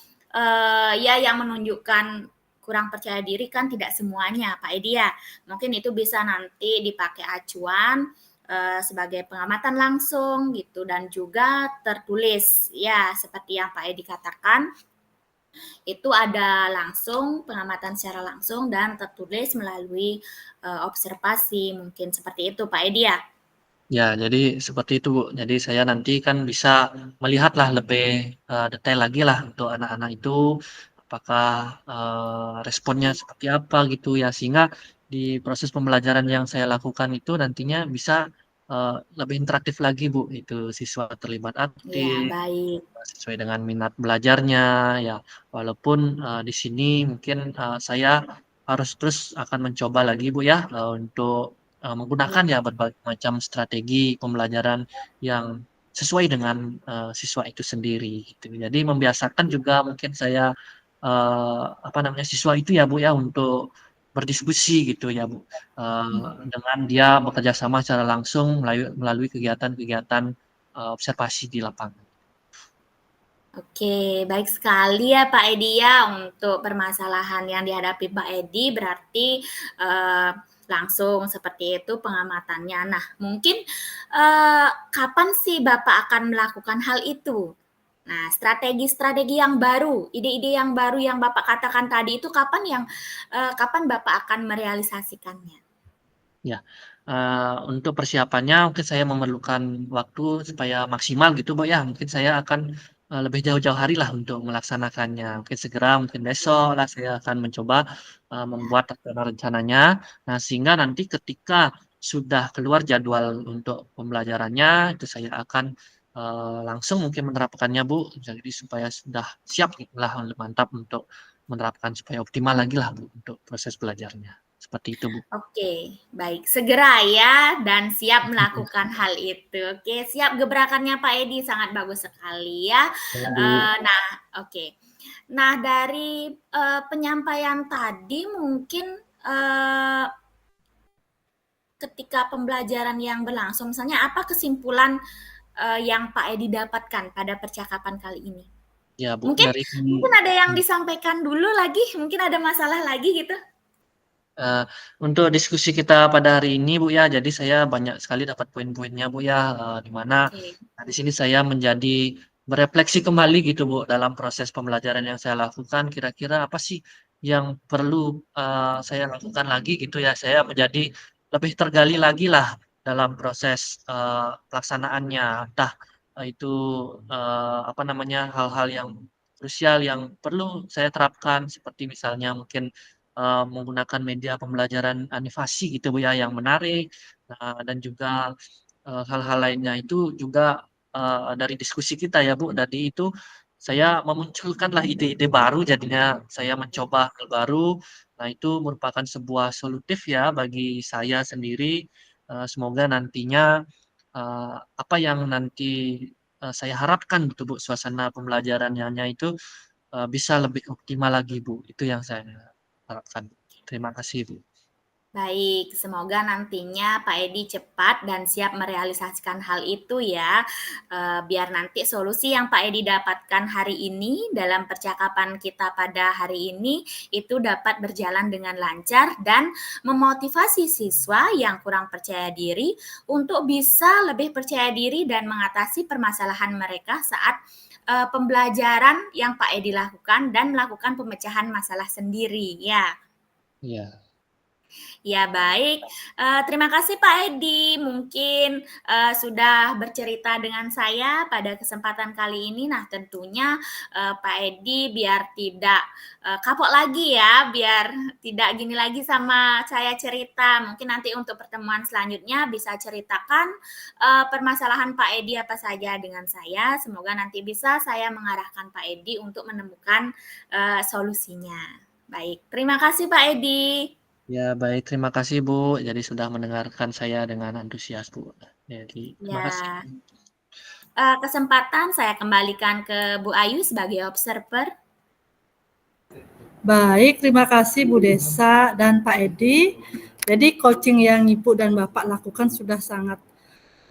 ya yang menunjukkan kurang percaya diri kan tidak semuanya Pak Edi ya. Mungkin itu bisa nanti dipakai acuan, sebagai pengamatan langsung gitu dan juga tertulis, ya seperti yang Pak Edi katakan Itu ada langsung, pengamatan secara langsung, dan tertulis melalui observasi. Mungkin seperti itu, Pak Edi ya? Ya, jadi seperti itu, Bu. Jadi saya nanti kan bisa melihatlah lebih detail lagi lah untuk anak-anak itu, apakah responnya seperti apa gitu ya, sehingga di proses pembelajaran yang saya lakukan itu nantinya bisa lebih interaktif lagi, Bu. Itu siswa terlibat Ya, aktif, baik. sesuai dengan minat belajarnya ya. Walaupun di sini mungkin saya harus terus akan mencoba lagi Bu ya untuk Ya, menggunakan ya berbagai macam strategi pembelajaran yang sesuai dengan siswa itu sendiri gitu. Jadi membiasakan juga mungkin saya apa namanya siswa itu ya Bu ya untuk berdiskusi gitu ya Bu dengan dia bekerja sama secara langsung melalui kegiatan-kegiatan observasi di lapangan. oke, baik sekali ya Pak Edi ya untuk permasalahan yang dihadapi Pak Edi berarti eh, langsung seperti itu pengamatannya. Nah, mungkin kapan sih Bapak akan melakukan hal itu? Nah, strategi-strategi yang baru, ide-ide yang baru yang Bapak katakan tadi itu kapan Bapak akan merealisasikannya? Ya, untuk persiapannya mungkin saya memerlukan waktu supaya maksimal gitu, Bu, ya. Mungkin saya akan, lebih jauh-jauh hari lah untuk melaksanakannya. Mungkin segera, mungkin besok lah saya akan mencoba, membuat rencananya. Nah, sehingga nanti ketika sudah keluar jadwal untuk pembelajarannya, itu saya akan, langsung mungkin menerapkannya, Bu. Jadi supaya sudah siap gitu lah, mantap untuk menerapkan supaya optimal lagi lah, Bu, untuk proses belajarnya. Seperti itu, Bu. Oke, baik. Segera ya dan siap melakukan hal itu. Oke, siap gebrakannya Pak Edi sangat bagus sekali ya. Ya, Bu. Nah, oke. Nah, dari penyampaian tadi mungkin eh, ketika pembelajaran yang berlangsung, misalnya apa kesimpulan yang Pak Edi dapatkan pada percakapan kali ini? Ya, Bu, Mungkin dari mungkin ada yang disampaikan dulu lagi, mungkin ada masalah lagi gitu. eee, untuk diskusi kita pada hari ini, Bu, ya, jadi saya banyak sekali dapat poin-poinnya, Bu, ya, di mana Oke. di sini saya menjadi berefleksi kembali gitu, Bu, dalam proses pembelajaran yang saya lakukan, kira-kira apa sih yang perlu, saya lakukan lagi gitu ya. Saya menjadi lebih tergali lagi lah dalam proses, pelaksanaannya. Entah, itu, apa namanya, hal-hal yang krusial yang perlu saya terapkan, seperti misalnya mungkin menggunakan media pembelajaran animasi gitu Bu ya, yang menarik, dan juga, hal-hal lainnya itu juga, dari diskusi kita ya Bu, tadi itu saya memunculkanlah ide-ide baru, jadinya saya mencoba hal baru. Nah, itu merupakan sebuah solutif ya bagi saya sendiri, semoga nantinya, apa yang nanti, saya harapkan gitu Bu, suasana pembelajarannya itu, bisa lebih optimal lagi Bu, itu yang saya harapkan. Terima kasih, Bu. Baik, semoga nantinya Pak Edi cepat dan siap merealisasikan hal itu ya, biar nanti solusi yang Pak Edi dapatkan hari ini dalam percakapan kita pada hari ini, itu dapat berjalan dengan lancar dan memotivasi siswa yang kurang percaya diri untuk bisa lebih percaya diri dan mengatasi permasalahan mereka saat pembelajaran yang Pak Edi lakukan dan melakukan pemecahan masalah sendiri ya. Iya. Ya baik, terima kasih Pak Edi, mungkin, sudah bercerita dengan saya pada kesempatan kali ini. Nah tentunya, Pak Edi biar tidak, kapok lagi ya, biar tidak gini lagi sama saya cerita, mungkin nanti untuk pertemuan selanjutnya bisa ceritakan, permasalahan Pak Edi apa saja dengan saya, semoga nanti bisa saya mengarahkan Pak Edi untuk menemukan, solusinya. Baik, terima kasih Pak Edi. Ya, baik. Terima kasih, Bu. Jadi sudah mendengarkan saya dengan antusias, Bu. Jadi, terima kasih. Ya. Kesempatan saya kembalikan ke Bu Ayu sebagai observer. Baik, terima kasih Bu Desa dan Pak Edi. Jadi coaching yang Ibu dan Bapak lakukan sudah sangat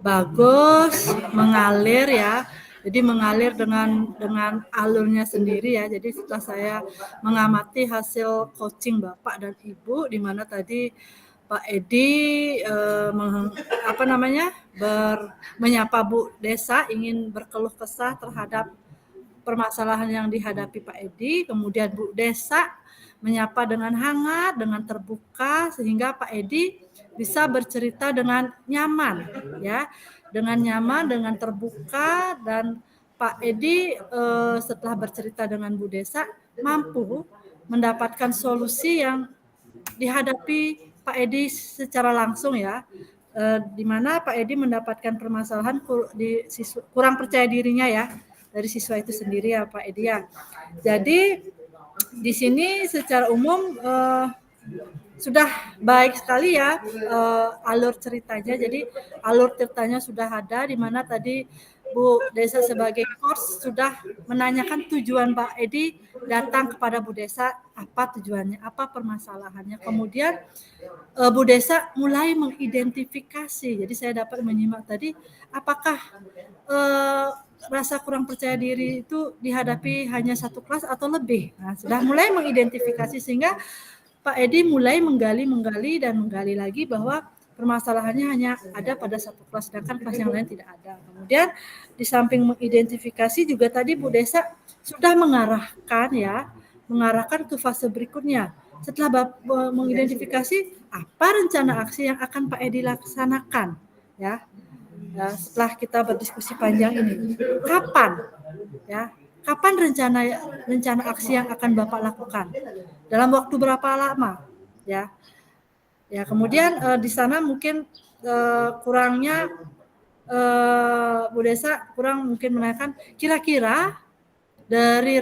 bagus, mengalir ya. Jadi mengalir dengan alurnya sendiri ya. Jadi setelah saya mengamati hasil coaching Bapak dan Ibu, di mana tadi Pak Edi menyapa Bu Desa ingin berkeluh kesah terhadap permasalahan yang dihadapi Pak Edi, kemudian Bu Desa menyapa dengan hangat, dengan terbuka, sehingga Pak Edi bisa bercerita dengan nyaman, ya, dengan nyaman, dengan terbuka, dan Pak Edi setelah bercerita dengan Bu Desa mampu mendapatkan solusi yang dihadapi Pak Edi secara langsung, ya, di mana Pak Edi mendapatkan permasalahan kurang percaya dirinya, ya, dari siswa itu sendiri, ya Pak Edi, ya. Jadi di sini secara umum sudah baik sekali, ya, alur ceritanya. Jadi alur ceritanya sudah ada, di mana tadi Bu Desa sebagai coach sudah menanyakan tujuan Pak Edi datang kepada Bu Desa, apa tujuannya, apa permasalahannya. Kemudian Bu Desa mulai mengidentifikasi. Jadi saya dapat menyimak tadi, apakah rasa kurang percaya diri itu dihadapi hanya satu kelas atau lebih. Nah, sudah mulai mengidentifikasi, sehingga Pak Edi mulai menggali dan menggali lagi bahwa permasalahannya hanya ada pada satu kelas, sedangkan kelas yang lain tidak ada. Kemudian di samping mengidentifikasi juga tadi Bu Desa sudah mengarahkan ke fase berikutnya. Setelah mengidentifikasi apa rencana aksi yang akan Pak Edi laksanakan, ya. Nah, setelah kita berdiskusi panjang ini, kapan rencana aksi yang akan Bapak lakukan? Dalam waktu berapa lama? Ya, kemudian di sana mungkin kurangnya Bu Desa kurang mungkin menanyakan, kira-kira dari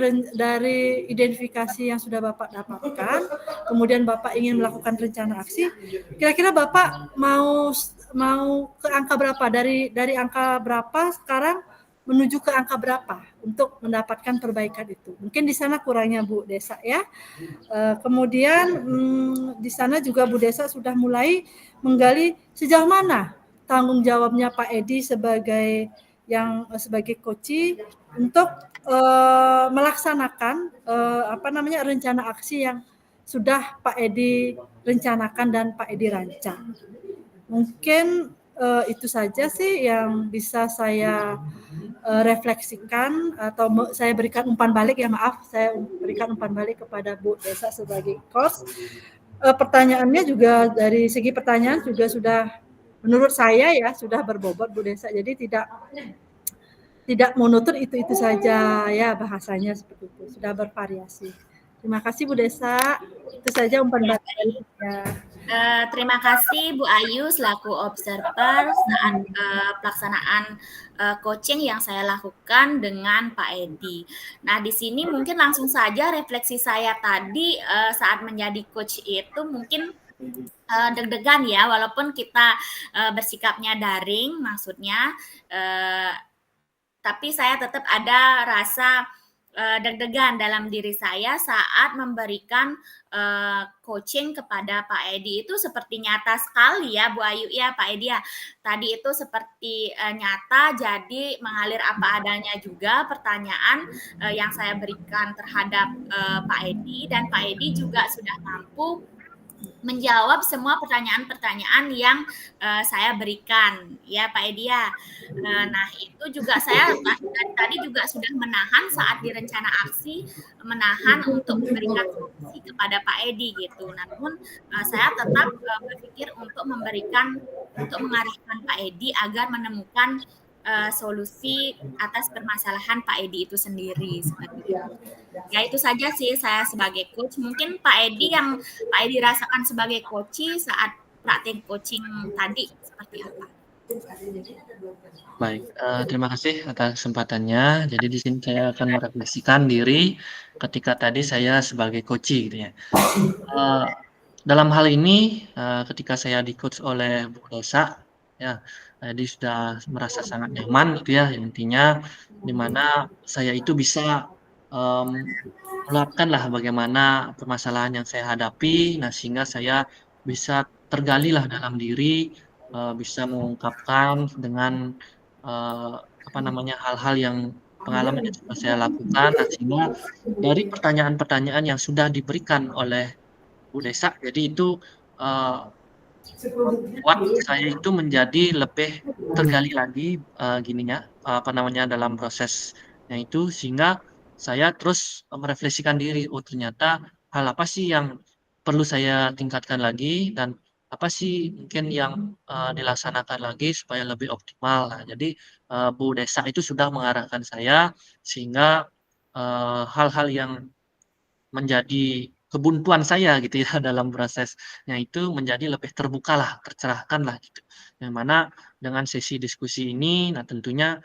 identifikasi yang sudah Bapak dapatkan, kemudian Bapak ingin melakukan rencana aksi, kira-kira Bapak mau ke angka berapa, dari angka berapa sekarang menuju ke angka berapa untuk mendapatkan perbaikan itu. Mungkin di sana kurangnya Bu Desa, ya. Kemudian di sana juga Bu Desa sudah mulai menggali sejauh mana tanggung jawabnya Pak Edi sebagai coach untuk melaksanakan rencana aksi yang sudah Pak Edi rencanakan dan Pak Edi rancang. Mungkin itu saja sih yang bisa saya refleksikan, atau saya berikan umpan balik, ya, maaf, saya berikan umpan balik kepada Bu Desa sebagai coach. Pertanyaannya juga dari segi pertanyaan juga sudah, menurut saya, ya, sudah berbobot Bu Desa. Jadi tidak monoton itu saja, ya, bahasanya seperti itu, sudah bervariasi. Terima kasih Bu Desa. Itu saja umpan balik. Terima kasih Bu Ayu selaku observer saat pelaksanaan coaching yang saya lakukan dengan Pak Edi. Nah, di sini mungkin langsung saja refleksi saya tadi saat menjadi coach itu mungkin deg-degan, ya, walaupun kita bersikapnya daring, maksudnya, tapi saya tetap ada rasa deg-degan dalam diri saya saat memberikan coaching kepada Pak Edi. Itu seperti nyata sekali, ya Bu Ayu, ya Pak Edi, ya. Tadi itu seperti nyata, jadi mengalir apa adanya juga pertanyaan yang saya berikan terhadap Pak Edi, dan Pak Edi juga sudah mampu menjawab semua pertanyaan-pertanyaan yang saya berikan, ya Pak Edi, ya. Nah, itu juga saya tadi juga sudah menahan saat di rencana aksi, menahan untuk memberikan solusi kepada Pak Edi gitu. Namun saya tetap berpikir untuk mengarahkan Pak Edi agar menemukan solusi atas permasalahan Pak Edi itu sendiri, seperti itu. Ya, itu saja sih saya sebagai coach. Mungkin Pak Edi yang Pak Edi rasakan sebagai coach saat praktek coaching tadi seperti apa? Baik, terima kasih atas kesempatannya. Jadi di sini saya akan merefleksikan diri ketika tadi saya sebagai coach, gitu, ya. Dalam hal ini ketika saya di-coach oleh Bu Desa, ya, jadi sudah merasa sangat nyaman, gitu, ya. Intinya di mana saya itu bisa meluapkanlah bagaimana permasalahan yang saya hadapi, nah sehingga saya bisa tergalilah dalam diri, bisa mengungkapkan dengan hal-hal yang pengalaman yang sudah saya lakukan, nah sehingga dari pertanyaan-pertanyaan yang sudah diberikan oleh Bu Desa, jadi itu membuat saya itu menjadi lebih tergali lagi dalam prosesnya itu, sehingga saya terus merefleksikan diri, oh ternyata hal apa sih yang perlu saya tingkatkan lagi dan apa sih mungkin yang dilaksanakan lagi supaya lebih optimal. Nah, jadi Bu Desa itu sudah mengarahkan saya sehingga hal-hal yang menjadi kebuntuan saya gitu ya dalam prosesnya itu menjadi lebih terbukalah, tercerahkanlah gitu. Yang mana dengan sesi diskusi ini, nah tentunya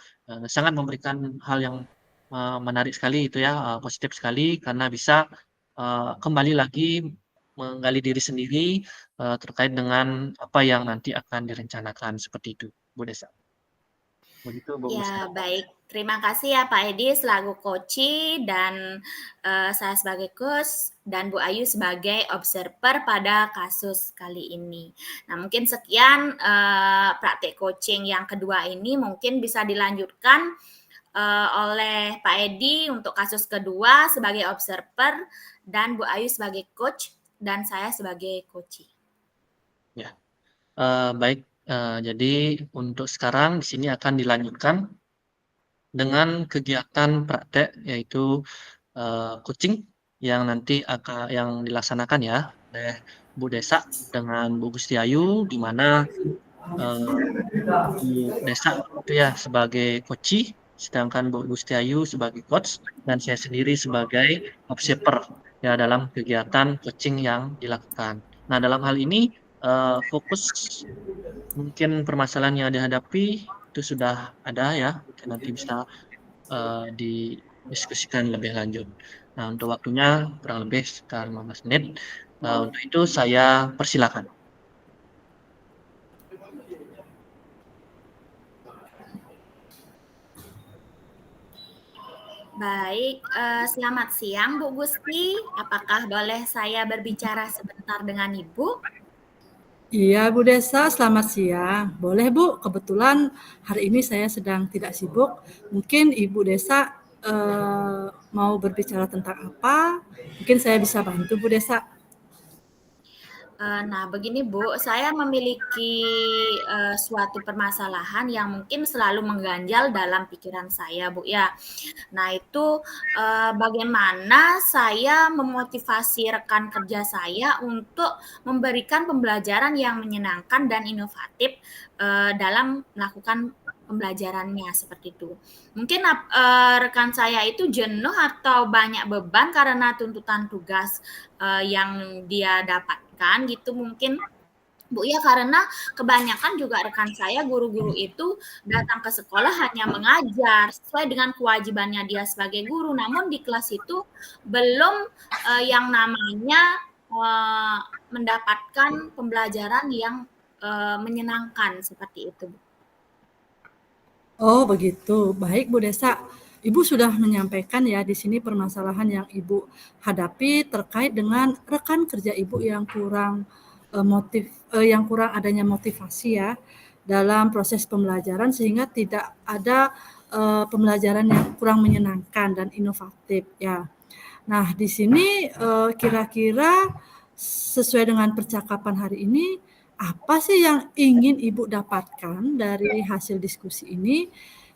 sangat memberikan hal yang menarik sekali itu ya, positif sekali karena bisa kembali lagi menggali diri sendiri terkait dengan apa yang nanti akan direncanakan seperti itu, Bu Desa. Begitu Bu Musda. Ya, baik. Terima kasih ya Pak Edi selaku koci dan saya sebagai coach dan Bu Ayu sebagai observer pada kasus kali ini. Nah, mungkin sekian praktek coaching yang kedua ini mungkin bisa dilanjutkan oleh Pak Edi untuk kasus kedua sebagai observer dan Bu Ayu sebagai coach dan saya sebagai coach. Ya, baik. Jadi untuk sekarang di sini akan dilanjutkan dengan kegiatan praktek yaitu coaching yang nanti yang dilaksanakan ya oleh Bu Desa dengan Bu Gustiayu di mana Bu Desa itu ya sebagai coach, sedangkan Bu Gustiayu sebagai coach dan saya sendiri sebagai observer ya dalam kegiatan coaching yang dilakukan. Nah, dalam hal ini fokus mungkin permasalahan yang dihadapi itu sudah ada ya, mungkin nanti bisa didiskusikan lebih lanjut. Nah, untuk waktunya kurang lebih sekitar 15 menit. Untuk itu saya persilakan. Baik, selamat siang Bu Gusti. Apakah boleh saya berbicara sebentar dengan Ibu? Iya Bu Desa, selamat siang. Boleh Bu, kebetulan hari ini saya sedang tidak sibuk. Mungkin Ibu Desa mau berbicara tentang apa? Mungkin saya bisa bantu Bu Desa. Nah, begini Bu, saya memiliki suatu permasalahan yang mungkin selalu mengganjal dalam pikiran saya Bu ya. Nah, itu bagaimana saya memotivasi rekan kerja saya untuk memberikan pembelajaran yang menyenangkan dan inovatif dalam melakukan pembelajarannya seperti itu. Mungkin rekan saya itu jenuh atau banyak beban karena tuntutan tugas yang dia dapatkan gitu mungkin Bu ya, karena kebanyakan juga rekan saya guru-guru itu datang ke sekolah hanya mengajar sesuai dengan kewajibannya dia sebagai guru, namun di kelas itu belum yang namanya mendapatkan pembelajaran yang menyenangkan seperti itu. Oh begitu, baik Bu Desa. Ibu sudah menyampaikan ya di sini permasalahan yang Ibu hadapi terkait dengan rekan kerja Ibu yang kurang yang kurang adanya motivasi ya dalam proses pembelajaran sehingga tidak ada pembelajaran yang kurang menyenangkan dan inovatif ya. Nah di sini kira-kira sesuai dengan percakapan hari ini apa sih yang ingin Ibu dapatkan dari hasil diskusi ini?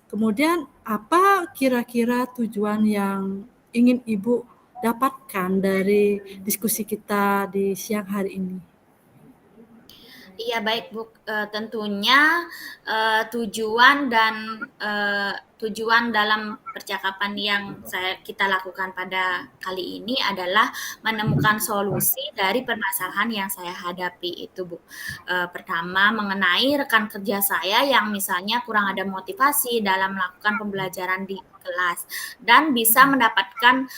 Kemudian apa kira-kira tujuan yang ingin Ibu dapatkan dari diskusi kita di siang hari ini? Iya baik Bu, tentunya tujuan dalam percakapan yang kita lakukan pada kali ini adalah menemukan solusi dari permasalahan yang saya hadapi itu Bu. Pertama mengenai rekan kerja saya yang misalnya kurang ada motivasi dalam melakukan pembelajaran di kelas dan bisa mendapatkan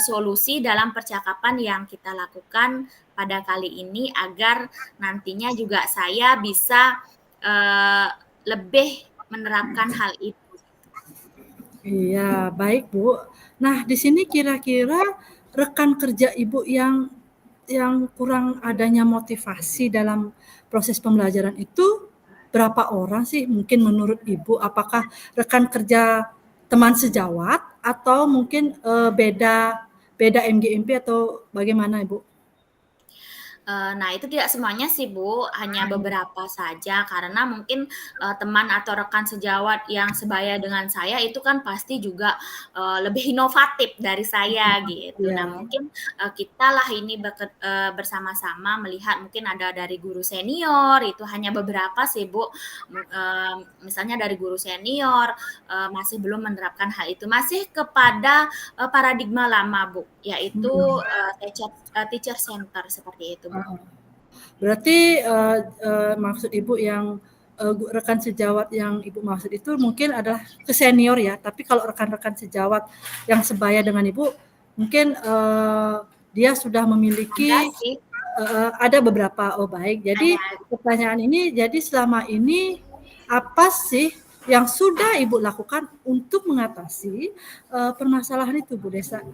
solusi dalam percakapan yang kita lakukan pada kali ini agar nantinya juga saya bisa lebih menerapkan hal itu. Iya, baik Bu. Nah, di sini kira-kira rekan kerja Ibu yang kurang adanya motivasi dalam proses pembelajaran itu berapa orang sih mungkin menurut Ibu? Apakah rekan kerja teman sejawat atau mungkin beda MGMP atau bagaimana Ibu? Nah, itu tidak semuanya sih, Bu, hanya beberapa saja karena mungkin, teman atau rekan sejawat yang sebaya dengan saya itu kan pasti juga, lebih inovatif dari saya gitu. Iya. Nah, mungkin, kitalah ini bersama-sama melihat mungkin ada dari guru senior, itu hanya beberapa sih, Bu, misalnya dari guru senior, masih belum menerapkan hal itu, masih kepada, paradigma lama, Bu, yaitu, Mhm. teacher center seperti itu, Bu. Heeh. Berarti, maksud Ibu yang, rekan sejawat yang Ibu maksud itu mungkin adalah ke senior ya, tapi kalau rekan-rekan sejawat yang sebaya dengan Ibu, mungkin, dia sudah Ada memiliki sih, ada beberapa. Oh, baik. Jadi ada. pertanyaan ini, jadi selama ini apa sih yang sudah Ibu lakukan untuk mengatasi, permasalahan itu, Bu Desa?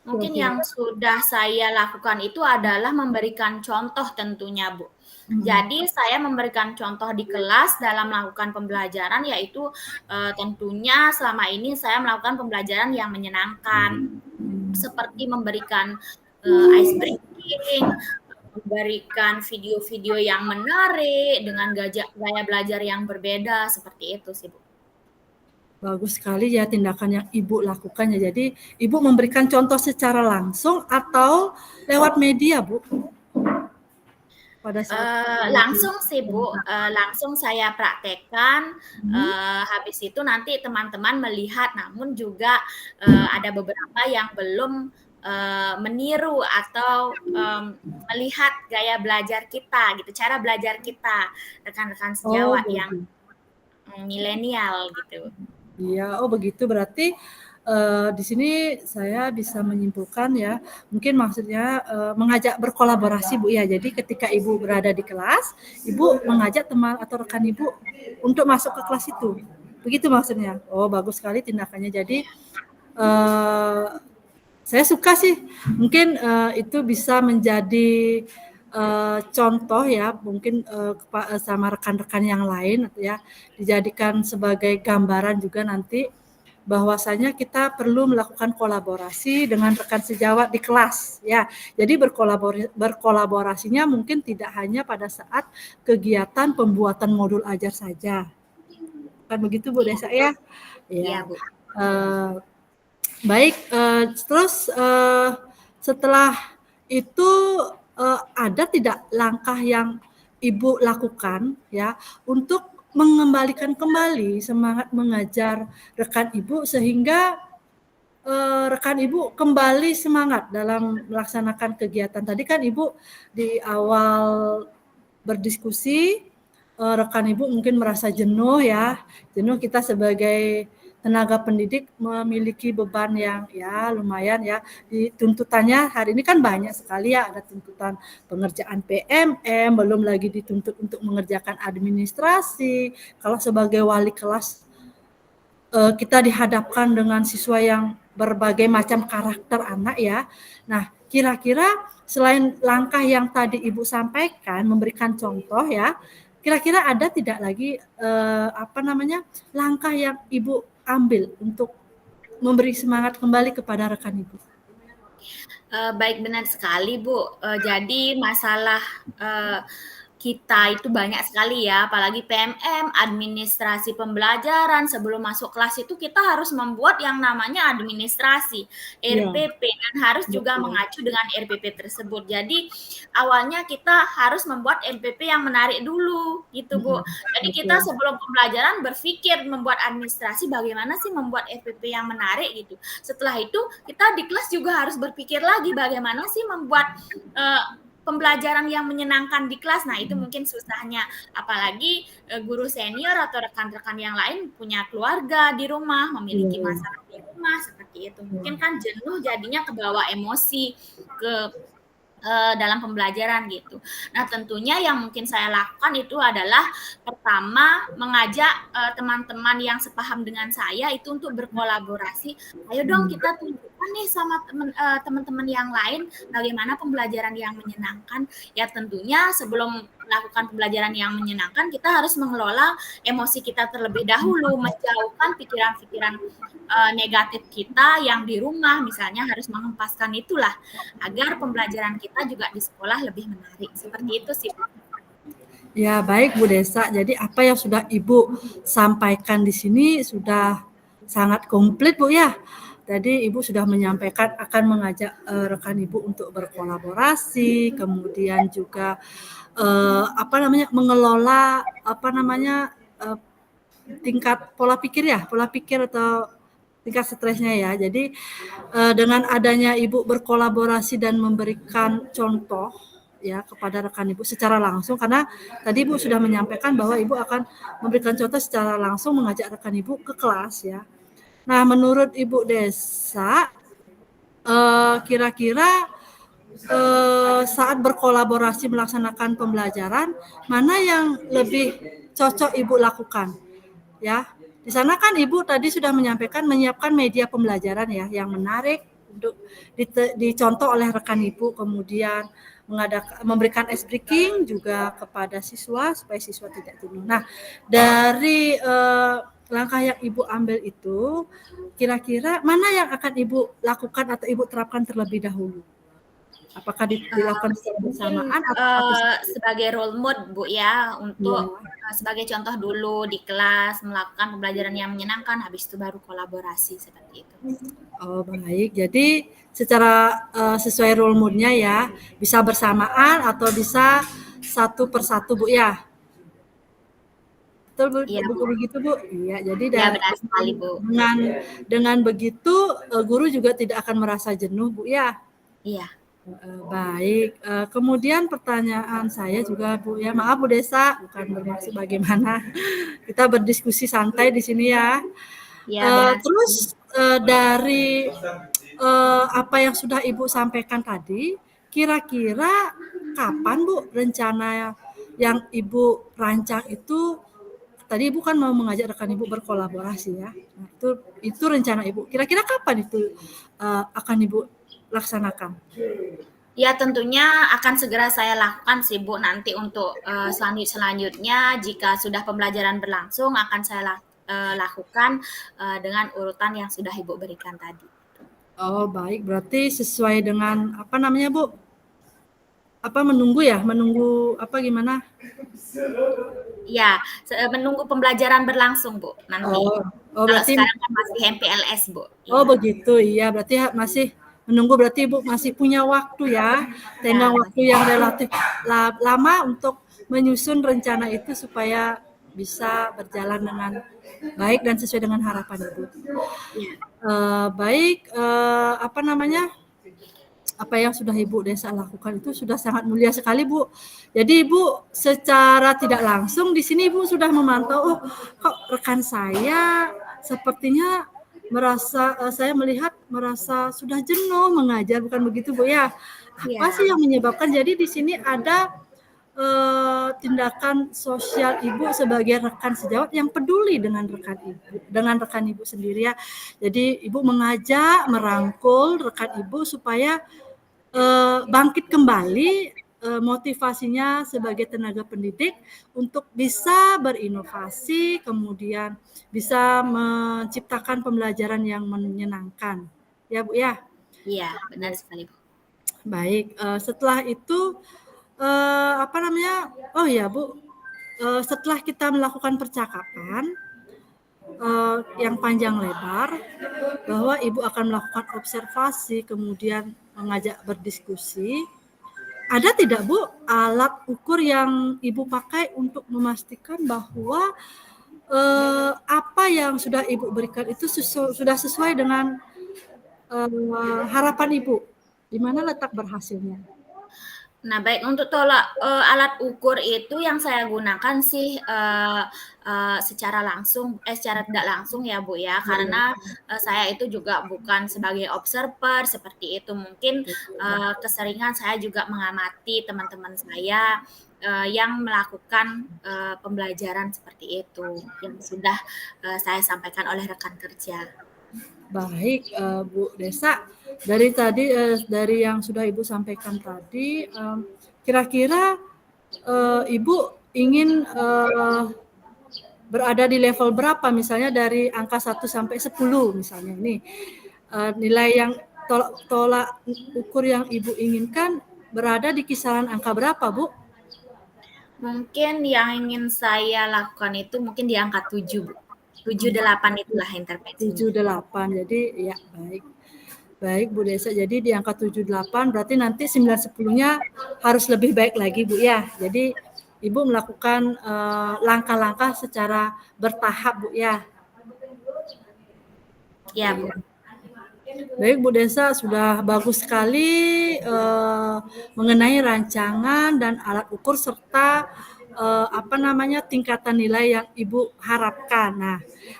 Mungkin Kira-kira. yang sudah saya lakukan itu adalah memberikan contoh tentunya, Bu. Mhm. Jadi saya memberikan contoh di kelas dalam melakukan pembelajaran, yaitu, tentunya selama ini saya melakukan pembelajaran yang menyenangkan, seperti memberikan, ice breaking, memberikan video-video yang menarik dengan gaya belajar yang berbeda, seperti itu sih, Bu. Bagus sekali ya tindakan yang Ibu lakukan ya. Jadi Ibu memberikan contoh secara langsung atau lewat media, Bu? Pada saat Langsung sih, Bu, langsung saya praktekkan, Mhm. habis itu nanti teman-teman melihat, namun juga, ada beberapa yang belum, meniru atau, melihat gaya belajar kita gitu, cara belajar kita, rekan-rekan Oh, sejawat yang, begitu. milenial gitu. Iya, oh begitu berarti, di sini saya bisa menyimpulkan ya, mungkin maksudnya, mengajak berkolaborasi, Bu, ya. Jadi ketika Ibu berada di kelas, Ibu mengajak teman atau rekan Ibu untuk masuk ke kelas itu, begitu maksudnya? Oh, bagus sekali tindakannya. Jadi, eee, saya suka sih, mungkin, itu bisa menjadi, contoh ya, mungkin, sama rekan-rekan yang lain ya, dijadikan sebagai gambaran juga nanti bahwasanya kita perlu melakukan kolaborasi dengan rekan sejawat di kelas ya. Jadi berkolaborasinya mungkin tidak hanya pada saat kegiatan pembuatan modul ajar saja. Kan begitu Bu Iya Desa ya? iya, Ya. Bu. Baik, terus, setelah itu, ada tidak langkah yang Ibu lakukan ya, untuk mengembalikan kembali semangat mengajar rekan Ibu sehingga, rekan Ibu kembali semangat dalam melaksanakan kegiatan? Tadi kan Ibu di awal berdiskusi, rekan Ibu mungkin merasa jenuh ya, jenuh kita sebagai tenaga pendidik memiliki beban yang ya lumayan ya, tuntutannya hari ini kan banyak sekali ya, ada tuntutan pengerjaan PMM, belum lagi dituntut untuk mengerjakan administrasi. Kalau sebagai wali kelas, kita dihadapkan dengan siswa yang berbagai macam karakter anak ya. Nah, kira-kira selain langkah yang tadi Ibu sampaikan, memberikan contoh ya, kira-kira ada tidak lagi, langkah yang Ibu ambil untuk memberi semangat kembali kepada rekan Ibu? Baik, benar sekali, Bu. Jadi masalah, eee, kita itu banyak sekali ya, apalagi PMM, administrasi pembelajaran, sebelum masuk kelas itu kita harus membuat yang namanya administrasi, Iya, RPP, dan harus juga betul. mengacu dengan RPP tersebut. Jadi, awalnya kita harus membuat RPP yang menarik dulu, gitu, Mhm, Bu. Jadi kita betul. sebelum pembelajaran berpikir membuat administrasi, bagaimana sih membuat RPP yang menarik, gitu. Setelah itu, kita di kelas juga harus berpikir lagi, bagaimana sih membuat, pembelajaran yang menyenangkan di kelas. Nah, itu mungkin susahnya. Apalagi, guru senior atau rekan-rekan yang lain punya keluarga di rumah, memiliki Iya, masalah di rumah, seperti itu. Mungkin iya. kan jenuh jadinya kebawa emosi ke dalam pembelajaran gitu. Nah, tentunya yang mungkin saya lakukan itu adalah pertama mengajak, teman-teman yang sepaham dengan saya itu untuk berkolaborasi, "Ayo dong Mmm, kita tunjukkan nih sama teman-teman yang lain bagaimana pembelajaran yang menyenangkan." Ya tentunya sebelum melakukan pembelajaran yang menyenangkan, kita harus mengelola emosi kita terlebih dahulu, menjauhkan pikiran-pikiran negatif kita yang di rumah, misalnya harus menghempaskan itulah, agar pembelajaran kita juga di sekolah lebih menarik. Seperti itu sih. Ya, baik Bu Desa. Jadi apa yang sudah Ibu sampaikan di sini sudah sangat komplit Bu ya. Tadi Ibu sudah menyampaikan akan mengajak rekan Ibu untuk berkolaborasi, kemudian juga mengelola tingkat pola pikir atau tingkat stresnya ya. Jadi dengan adanya Ibu berkolaborasi dan memberikan contoh ya kepada rekan Ibu secara langsung, karena tadi Ibu sudah menyampaikan bahwa Ibu akan memberikan contoh secara langsung, mengajak rekan Ibu ke kelas ya. Nah, menurut Ibu Desa, kira-kira saat berkolaborasi melaksanakan pembelajaran, mana yang lebih cocok Ibu lakukan? Ya, di sana kan Ibu tadi sudah menyampaikan menyiapkan media pembelajaran ya yang menarik untuk dicontoh oleh rekan Ibu, kemudian memberikan ice breaking juga kepada siswa supaya siswa tidak jenuh. Nah, dari langkah yang Ibu ambil itu, kira-kira mana yang akan Ibu lakukan atau Ibu terapkan terlebih dahulu? Apakah dilakukan secara bersamaan atau sebagai role model Bu ya, untuk sebagai contoh dulu di kelas melakukan pembelajaran yang menyenangkan, habis itu baru kolaborasi seperti itu. Oh baik, jadi secara sesuai role mode-nya ya, bisa bersamaan atau bisa satu persatu Bu ya. Betul Bu, Iya, Bu, begitu Bu. Iya, jadi ya, benar sekali Bu. dengan begitu guru juga tidak akan merasa jenuh Bu ya. Iya. Baik, kemudian pertanyaan saya juga Bu ya, maaf Bu Desa, bukan bermaksud bagaimana, kita berdiskusi santai di sini ya. Ya, Terus dari apa yang sudah Ibu sampaikan tadi, kira-kira kapan Bu rencana yang Ibu rancang itu? Tadi Ibu kan mau mengajak rekan Ibu berkolaborasi ya. Nah, itu rencana Ibu. Kira-kira kapan itu akan Ibu laksanakan? Ya tentunya akan segera saya lakukan sih Bu, nanti untuk selanjutnya jika sudah pembelajaran berlangsung akan saya lakukan dengan urutan yang sudah Ibu berikan tadi. Oh baik, berarti sesuai dengan apa namanya Bu? Menunggu apa gimana? Ya, menunggu pembelajaran berlangsung Bu nanti. Oh Kalau berarti sekarang kan masih MPLS Bu. Oh begitu, iya berarti masih menunggu, berarti Ibu masih punya waktu ya, tenggang waktu yang relatif lama untuk menyusun rencana itu supaya bisa berjalan dengan baik dan sesuai dengan harapan Ibu. Baik, apa yang sudah Ibu Desa lakukan itu sudah sangat mulia sekali Bu. Jadi Ibu secara tidak langsung di sini Ibu sudah memantau, kok rekan saya sepertinya saya melihat merasa sudah jenuh mengajar, bukan begitu Bu ya? Apa sih yang menyebabkan? Jadi di sini ada tindakan sosial Ibu sebagai rekan sejawat yang peduli dengan rekan Ibu sendiri ya. Jadi Ibu mengajak, merangkul rekan Ibu supaya bangkit kembali motivasinya sebagai tenaga pendidik untuk bisa berinovasi, kemudian bisa menciptakan pembelajaran yang menyenangkan. Ya Bu ya? Iya, benar sekali Bu. Baik, setelah itu oh ya Bu, setelah kita melakukan percakapan yang panjang lebar, bahwa Ibu akan melakukan observasi, kemudian mengajak berdiskusi, ada tidak Bu alat ukur yang Ibu pakai untuk memastikan bahwa apa yang sudah Ibu berikan itu sudah sesuai dengan harapan Ibu? Di mana letak berhasilnya? Nah, baik untuk alat ukur itu yang saya gunakan sih secara tidak langsung ya Bu ya, karena saya itu juga bukan sebagai observer seperti itu. Mungkin keseringan saya juga mengamati teman-teman saya yang melakukan pembelajaran seperti itu yang sudah saya sampaikan oleh rekan kerja. Baik, Bu Desa, dari yang sudah Ibu sampaikan tadi, kira-kira Ibu ingin berada di level berapa, misalnya dari angka 1 sampai 10 misalnya nih. Nilai yang tolak ukur yang Ibu inginkan berada di kisaran angka berapa, Bu? Mungkin yang ingin saya lakukan itu mungkin di angka 7, Bu. 7, 8 itulah intervensinya. 7, 8. Jadi ya baik. Baik Bu Desa, jadi di angka 7, 8 berarti nanti 9, 10-nya harus lebih baik lagi Bu ya. Jadi Ibu melakukan langkah-langkah secara bertahap Bu ya. Ya, Bu. Baik Bu Desa, sudah bagus sekali mengenai rancangan dan alat ukur serta tingkatan nilai yang Ibu harapkan. Nah,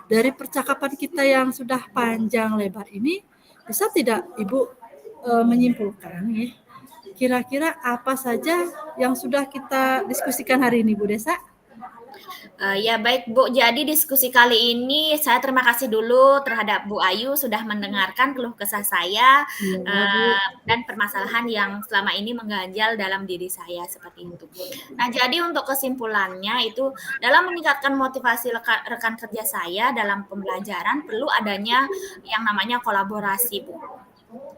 dari percakapan kita yang sudah panjang lebar ini, bisa tidak Ibu menyimpulkan ya, kira-kira apa saja yang sudah kita diskusikan hari ini Bu Desa? Ya baik Bu, jadi diskusi kali ini saya terima kasih dulu terhadap Bu Ayu sudah mendengarkan keluh kesah saya, Iya Bu. dan permasalahan yang selama ini mengganjal dalam diri saya, seperti itu. Nah, jadi untuk kesimpulannya itu, dalam meningkatkan motivasi rekan kerja saya dalam pembelajaran perlu adanya yang namanya kolaborasi, Bu.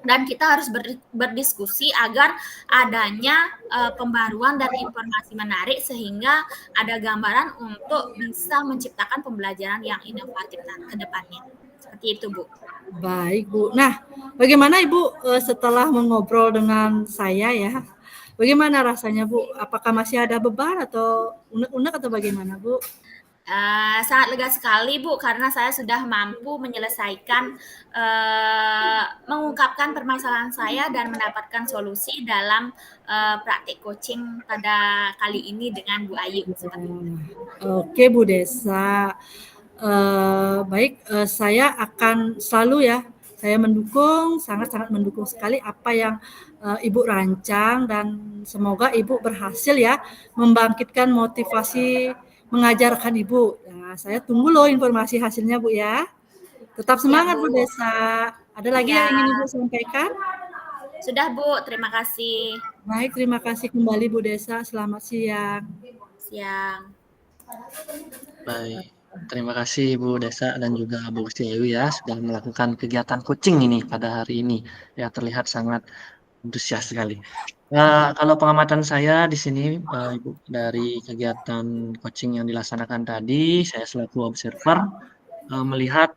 Dan kita harus berdiskusi agar adanya pembaruan dan informasi menarik sehingga ada gambaran untuk bisa menciptakan pembelajaran yang inovatif ke depannya. Seperti itu, Bu. Baik Bu. Nah, bagaimana Ibu setelah mengobrol dengan saya ya? Bagaimana rasanya Bu? Apakah masih ada beban atau unek-unek atau bagaimana Bu? Sangat lega sekali Bu, karena saya sudah mampu menyelesaikan, mengungkapkan permasalahan saya dan mendapatkan solusi dalam praktik coaching pada kali ini dengan Bu Ayu, seperti itu. Oke Bu Desa. Baik, saya akan selalu ya, saya mendukung, sangat-sangat mendukung sekali apa yang Ibu rancang dan semoga Ibu berhasil ya membangkitkan motivasi mengajarkan Ibu. Nah, saya tunggu loh informasi hasilnya Bu ya. Tetap Siap, semangat Bu. Bu Desa. Ada lagi yang Ya, ingin Ibu sampaikan? sudah Bu, terima kasih. Baik, terima kasih kembali Bu Desa. Selamat siang. Siang. Baik, terima kasih Bu Desa dan juga Bu Gusti Ayu ya sudah melakukan kegiatan coaching ini pada hari ini. Ya terlihat sangat antusias sekali. Kalau pengamatan saya di sini, Ibu, dari kegiatan coaching yang dilaksanakan tadi, saya selaku observer melihat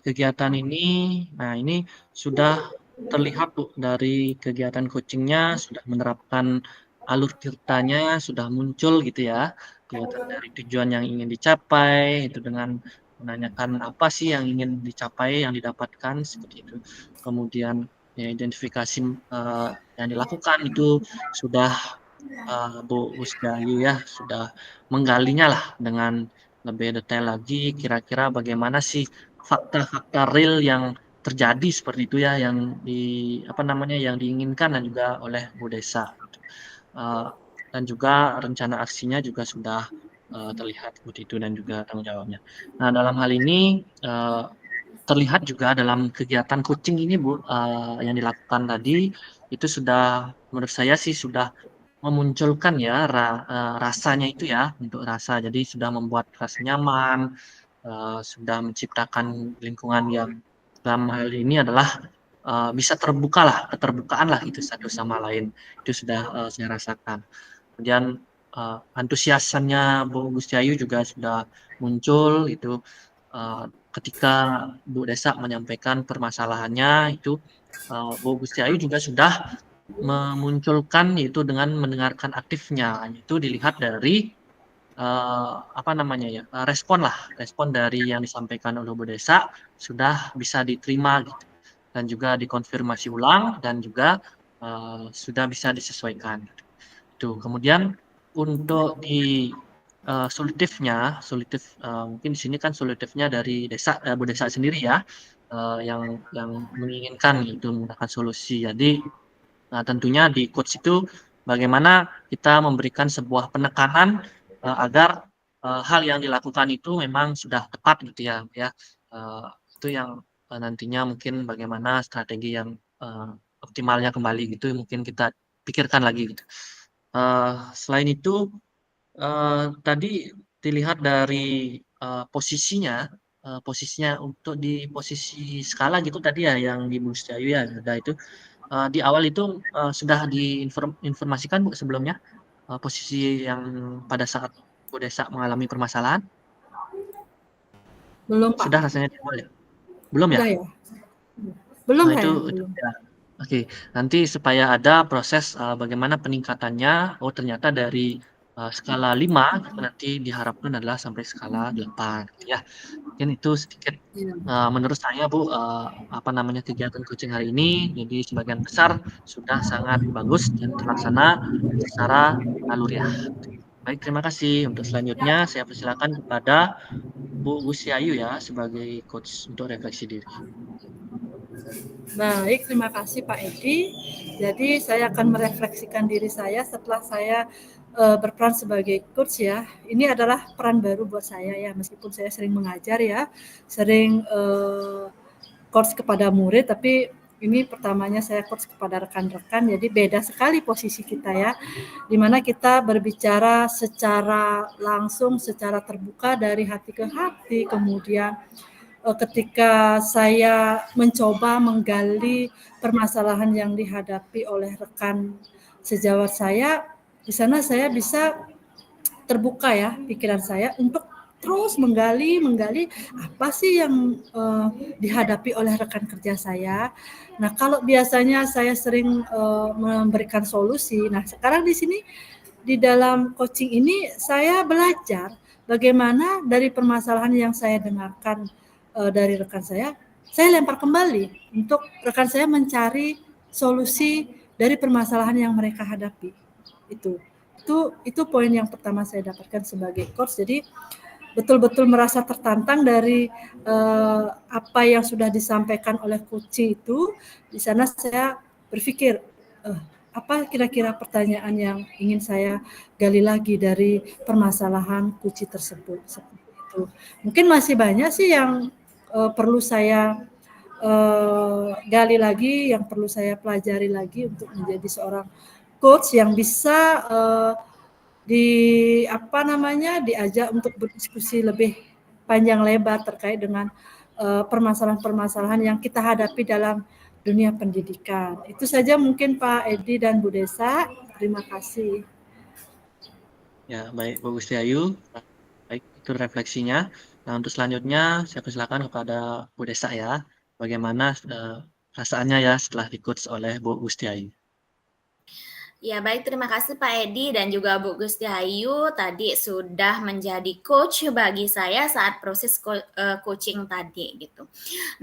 kegiatan ini, nah ini sudah terlihat Bu dari kegiatan coachingnya sudah menerapkan alur ceritanya sudah muncul gitu ya, kelihatan dari tujuan yang ingin dicapai, itu dengan menanyakan apa sih yang ingin dicapai, yang didapatkan, seperti itu. Kemudian ya identifikasi, yang dilakukan itu sudah, Bu Musdayu ya, sudah menggalinya lah dengan lebih detail lagi, kira-kira bagaimana sih fakta-fakta real yang terjadi seperti itu ya, yang apa namanya, yang diinginkan dan juga oleh Bu Desa, gitu. Eee, dan juga rencana aksinya juga sudah, terlihat seperti itu dan juga tanggung jawabnya. Nah, dalam hal ini, terlihat juga dalam kegiatan coaching ini Bu, yang dilakukan tadi, itu sudah menurut saya sih sudah memunculkan ya rasanya itu ya, untuk rasa. Jadi sudah membuat rasa nyaman, sudah menciptakan lingkungan yang dalam hal ini adalah, bisa terbukalah, keterbukaanlah itu satu sama lain. Itu sudah, saya rasakan. Kemudian, antusiasnya Bu Gustiayu juga sudah muncul itu, ketika Bu Desa menyampaikan permasalahannya itu, Bu Gustiayu juga sudah memunculkan yaitu dengan mendengarkan aktifnya, itu dilihat dari, apa namanya ya, respon dari yang disampaikan oleh Bu Desa sudah bisa diterima gitu, dan juga dikonfirmasi ulang dan juga, sudah bisa disesuaikan gitu. Itu. Kemudian untuk di, mungkin di sini kan solutifnya dari Bu Desa sendiri ya, yang menginginkan itu menggunakan solusi. Jadi, tentunya di quotes itu bagaimana kita memberikan sebuah penekanan, agar, hal yang dilakukan itu memang sudah tepat gitu ya, ya. Itu yang, nantinya mungkin bagaimana strategi yang, optimalnya kembali gitu mungkin kita pikirkan lagi gitu. Selain itu, tadi dilihat dari, posisinya untuk di posisi skala gitu tadi ya yang di Bu Setiayu ya, ada itu, di awal itu, sudah informasikan Bu sebelumnya, posisi yang pada saat Bu Desa mengalami permasalahan? Belum, Pak. Sudah rasanya di awal ya? Belum ya? Udah ya? Belum Nah saya, itu belum. ya. Oke, nanti supaya ada proses, bagaimana peningkatannya, oh ternyata dari, skala 5 itu nanti diharapkan adalah sampai skala 8 gitu ya. Mungkin itu sedikit, Iya. menurut saya Bu, apa namanya, kegiatan coaching hari ini jadi sebagian besar sudah sangat bagus dan terlaksana secara naluriah. Baik, terima kasih. Untuk selanjutnya saya persilakan kepada Bu Gusyayu ya sebagai coach untuk refleksi diri. Baik, terima kasih Pak Edi. Jadi saya akan merefleksikan diri saya setelah saya berperan sebagai coach ya. Ini adalah peran baru buat saya ya, meskipun saya sering mengajar ya, sering coach kepada murid, tapi ini pertamanya saya coach kepada rekan-rekan, jadi beda sekali posisi kita ya, dimana kita berbicara secara langsung, secara terbuka dari hati ke hati, kemudian ketika saya mencoba menggali permasalahan yang dihadapi oleh rekan sejawat saya, di sana saya bisa terbuka ya pikiran saya untuk terus menggali apa sih yang dihadapi oleh rekan kerja saya. Nah, kalau biasanya saya sering memberikan solusi, nah sekarang di sini di dalam coaching ini saya belajar bagaimana dari permasalahan yang saya dengarkan dari rekan saya lempar kembali untuk rekan saya mencari solusi dari permasalahan yang mereka hadapi. Itu poin yang pertama saya dapatkan sebagai coach. Jadi betul-betul merasa tertantang dari apa yang sudah disampaikan oleh coach itu. Di sana saya berpikir apa kira-kira pertanyaan yang ingin saya gali lagi dari permasalahan coach tersebut. Seperti itu. Mungkin masih banyak sih yang perlu saya gali lagi, yang perlu saya pelajari lagi untuk menjadi seorang coach yang bisa diajak untuk berdiskusi lebih panjang lebar terkait dengan permasalahan-permasalahan yang kita hadapi dalam dunia pendidikan. Itu saja mungkin Pak Edi dan Bu Desa. Terima kasih. Ya, baik Bu Gustiayu. Baik, itu refleksinya. Nah, untuk selanjutnya saya persilakan kepada Bu Desa ya. Bagaimana perasaannya ya setelah di-coach oleh Bu Gustiayu. Ya, baik, terima kasih Pak Edi dan juga Bu Gustiayu tadi sudah menjadi coach bagi saya saat proses coaching tadi gitu.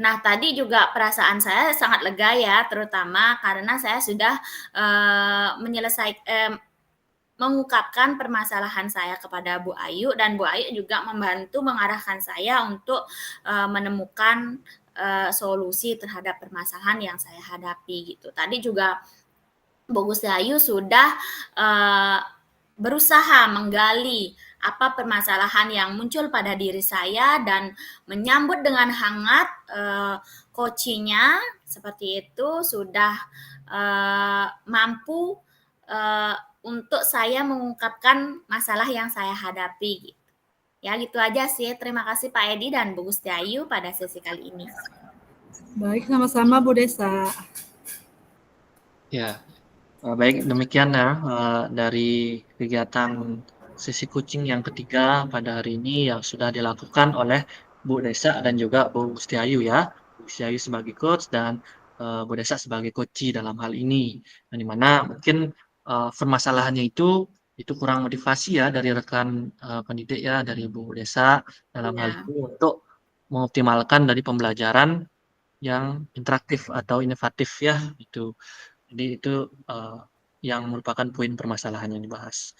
Nah, tadi juga perasaan saya sangat lega ya, terutama karena saya sudah mengungkapkan permasalahan saya kepada Bu Ayu dan Bu Ayu juga membantu mengarahkan saya untuk menemukan solusi terhadap permasalahan yang saya hadapi gitu. Tadi juga Bu Gusyayu sudah berusaha menggali apa permasalahan yang muncul pada diri saya dan menyambut dengan hangat coachingnya seperti itu sudah mampu untuk saya mengungkapkan masalah yang saya hadapi. Ya gitu aja sih. Terima kasih Pak Edi dan Bu Gusyayu pada sesi kali ini. Baik, sama-sama Bu Desa. Ya, baik demikian ya dari kegiatan sesi coaching yang ketiga pada hari ini yang sudah dilakukan oleh Bu Desa dan juga Bu Gustiayu ya. Bu Gustiayu sebagai coach dan Bu Desa sebagai coachee dalam hal ini. Nah, di mana mungkin permasalahannya itu kurang motivasi ya dari rekan pendidik ya dari Bu Desa dalam hal Ya. itu untuk mengoptimalkan dari pembelajaran yang interaktif atau inovatif ya itu. Jadi itu yang merupakan poin permasalahan yang dibahas.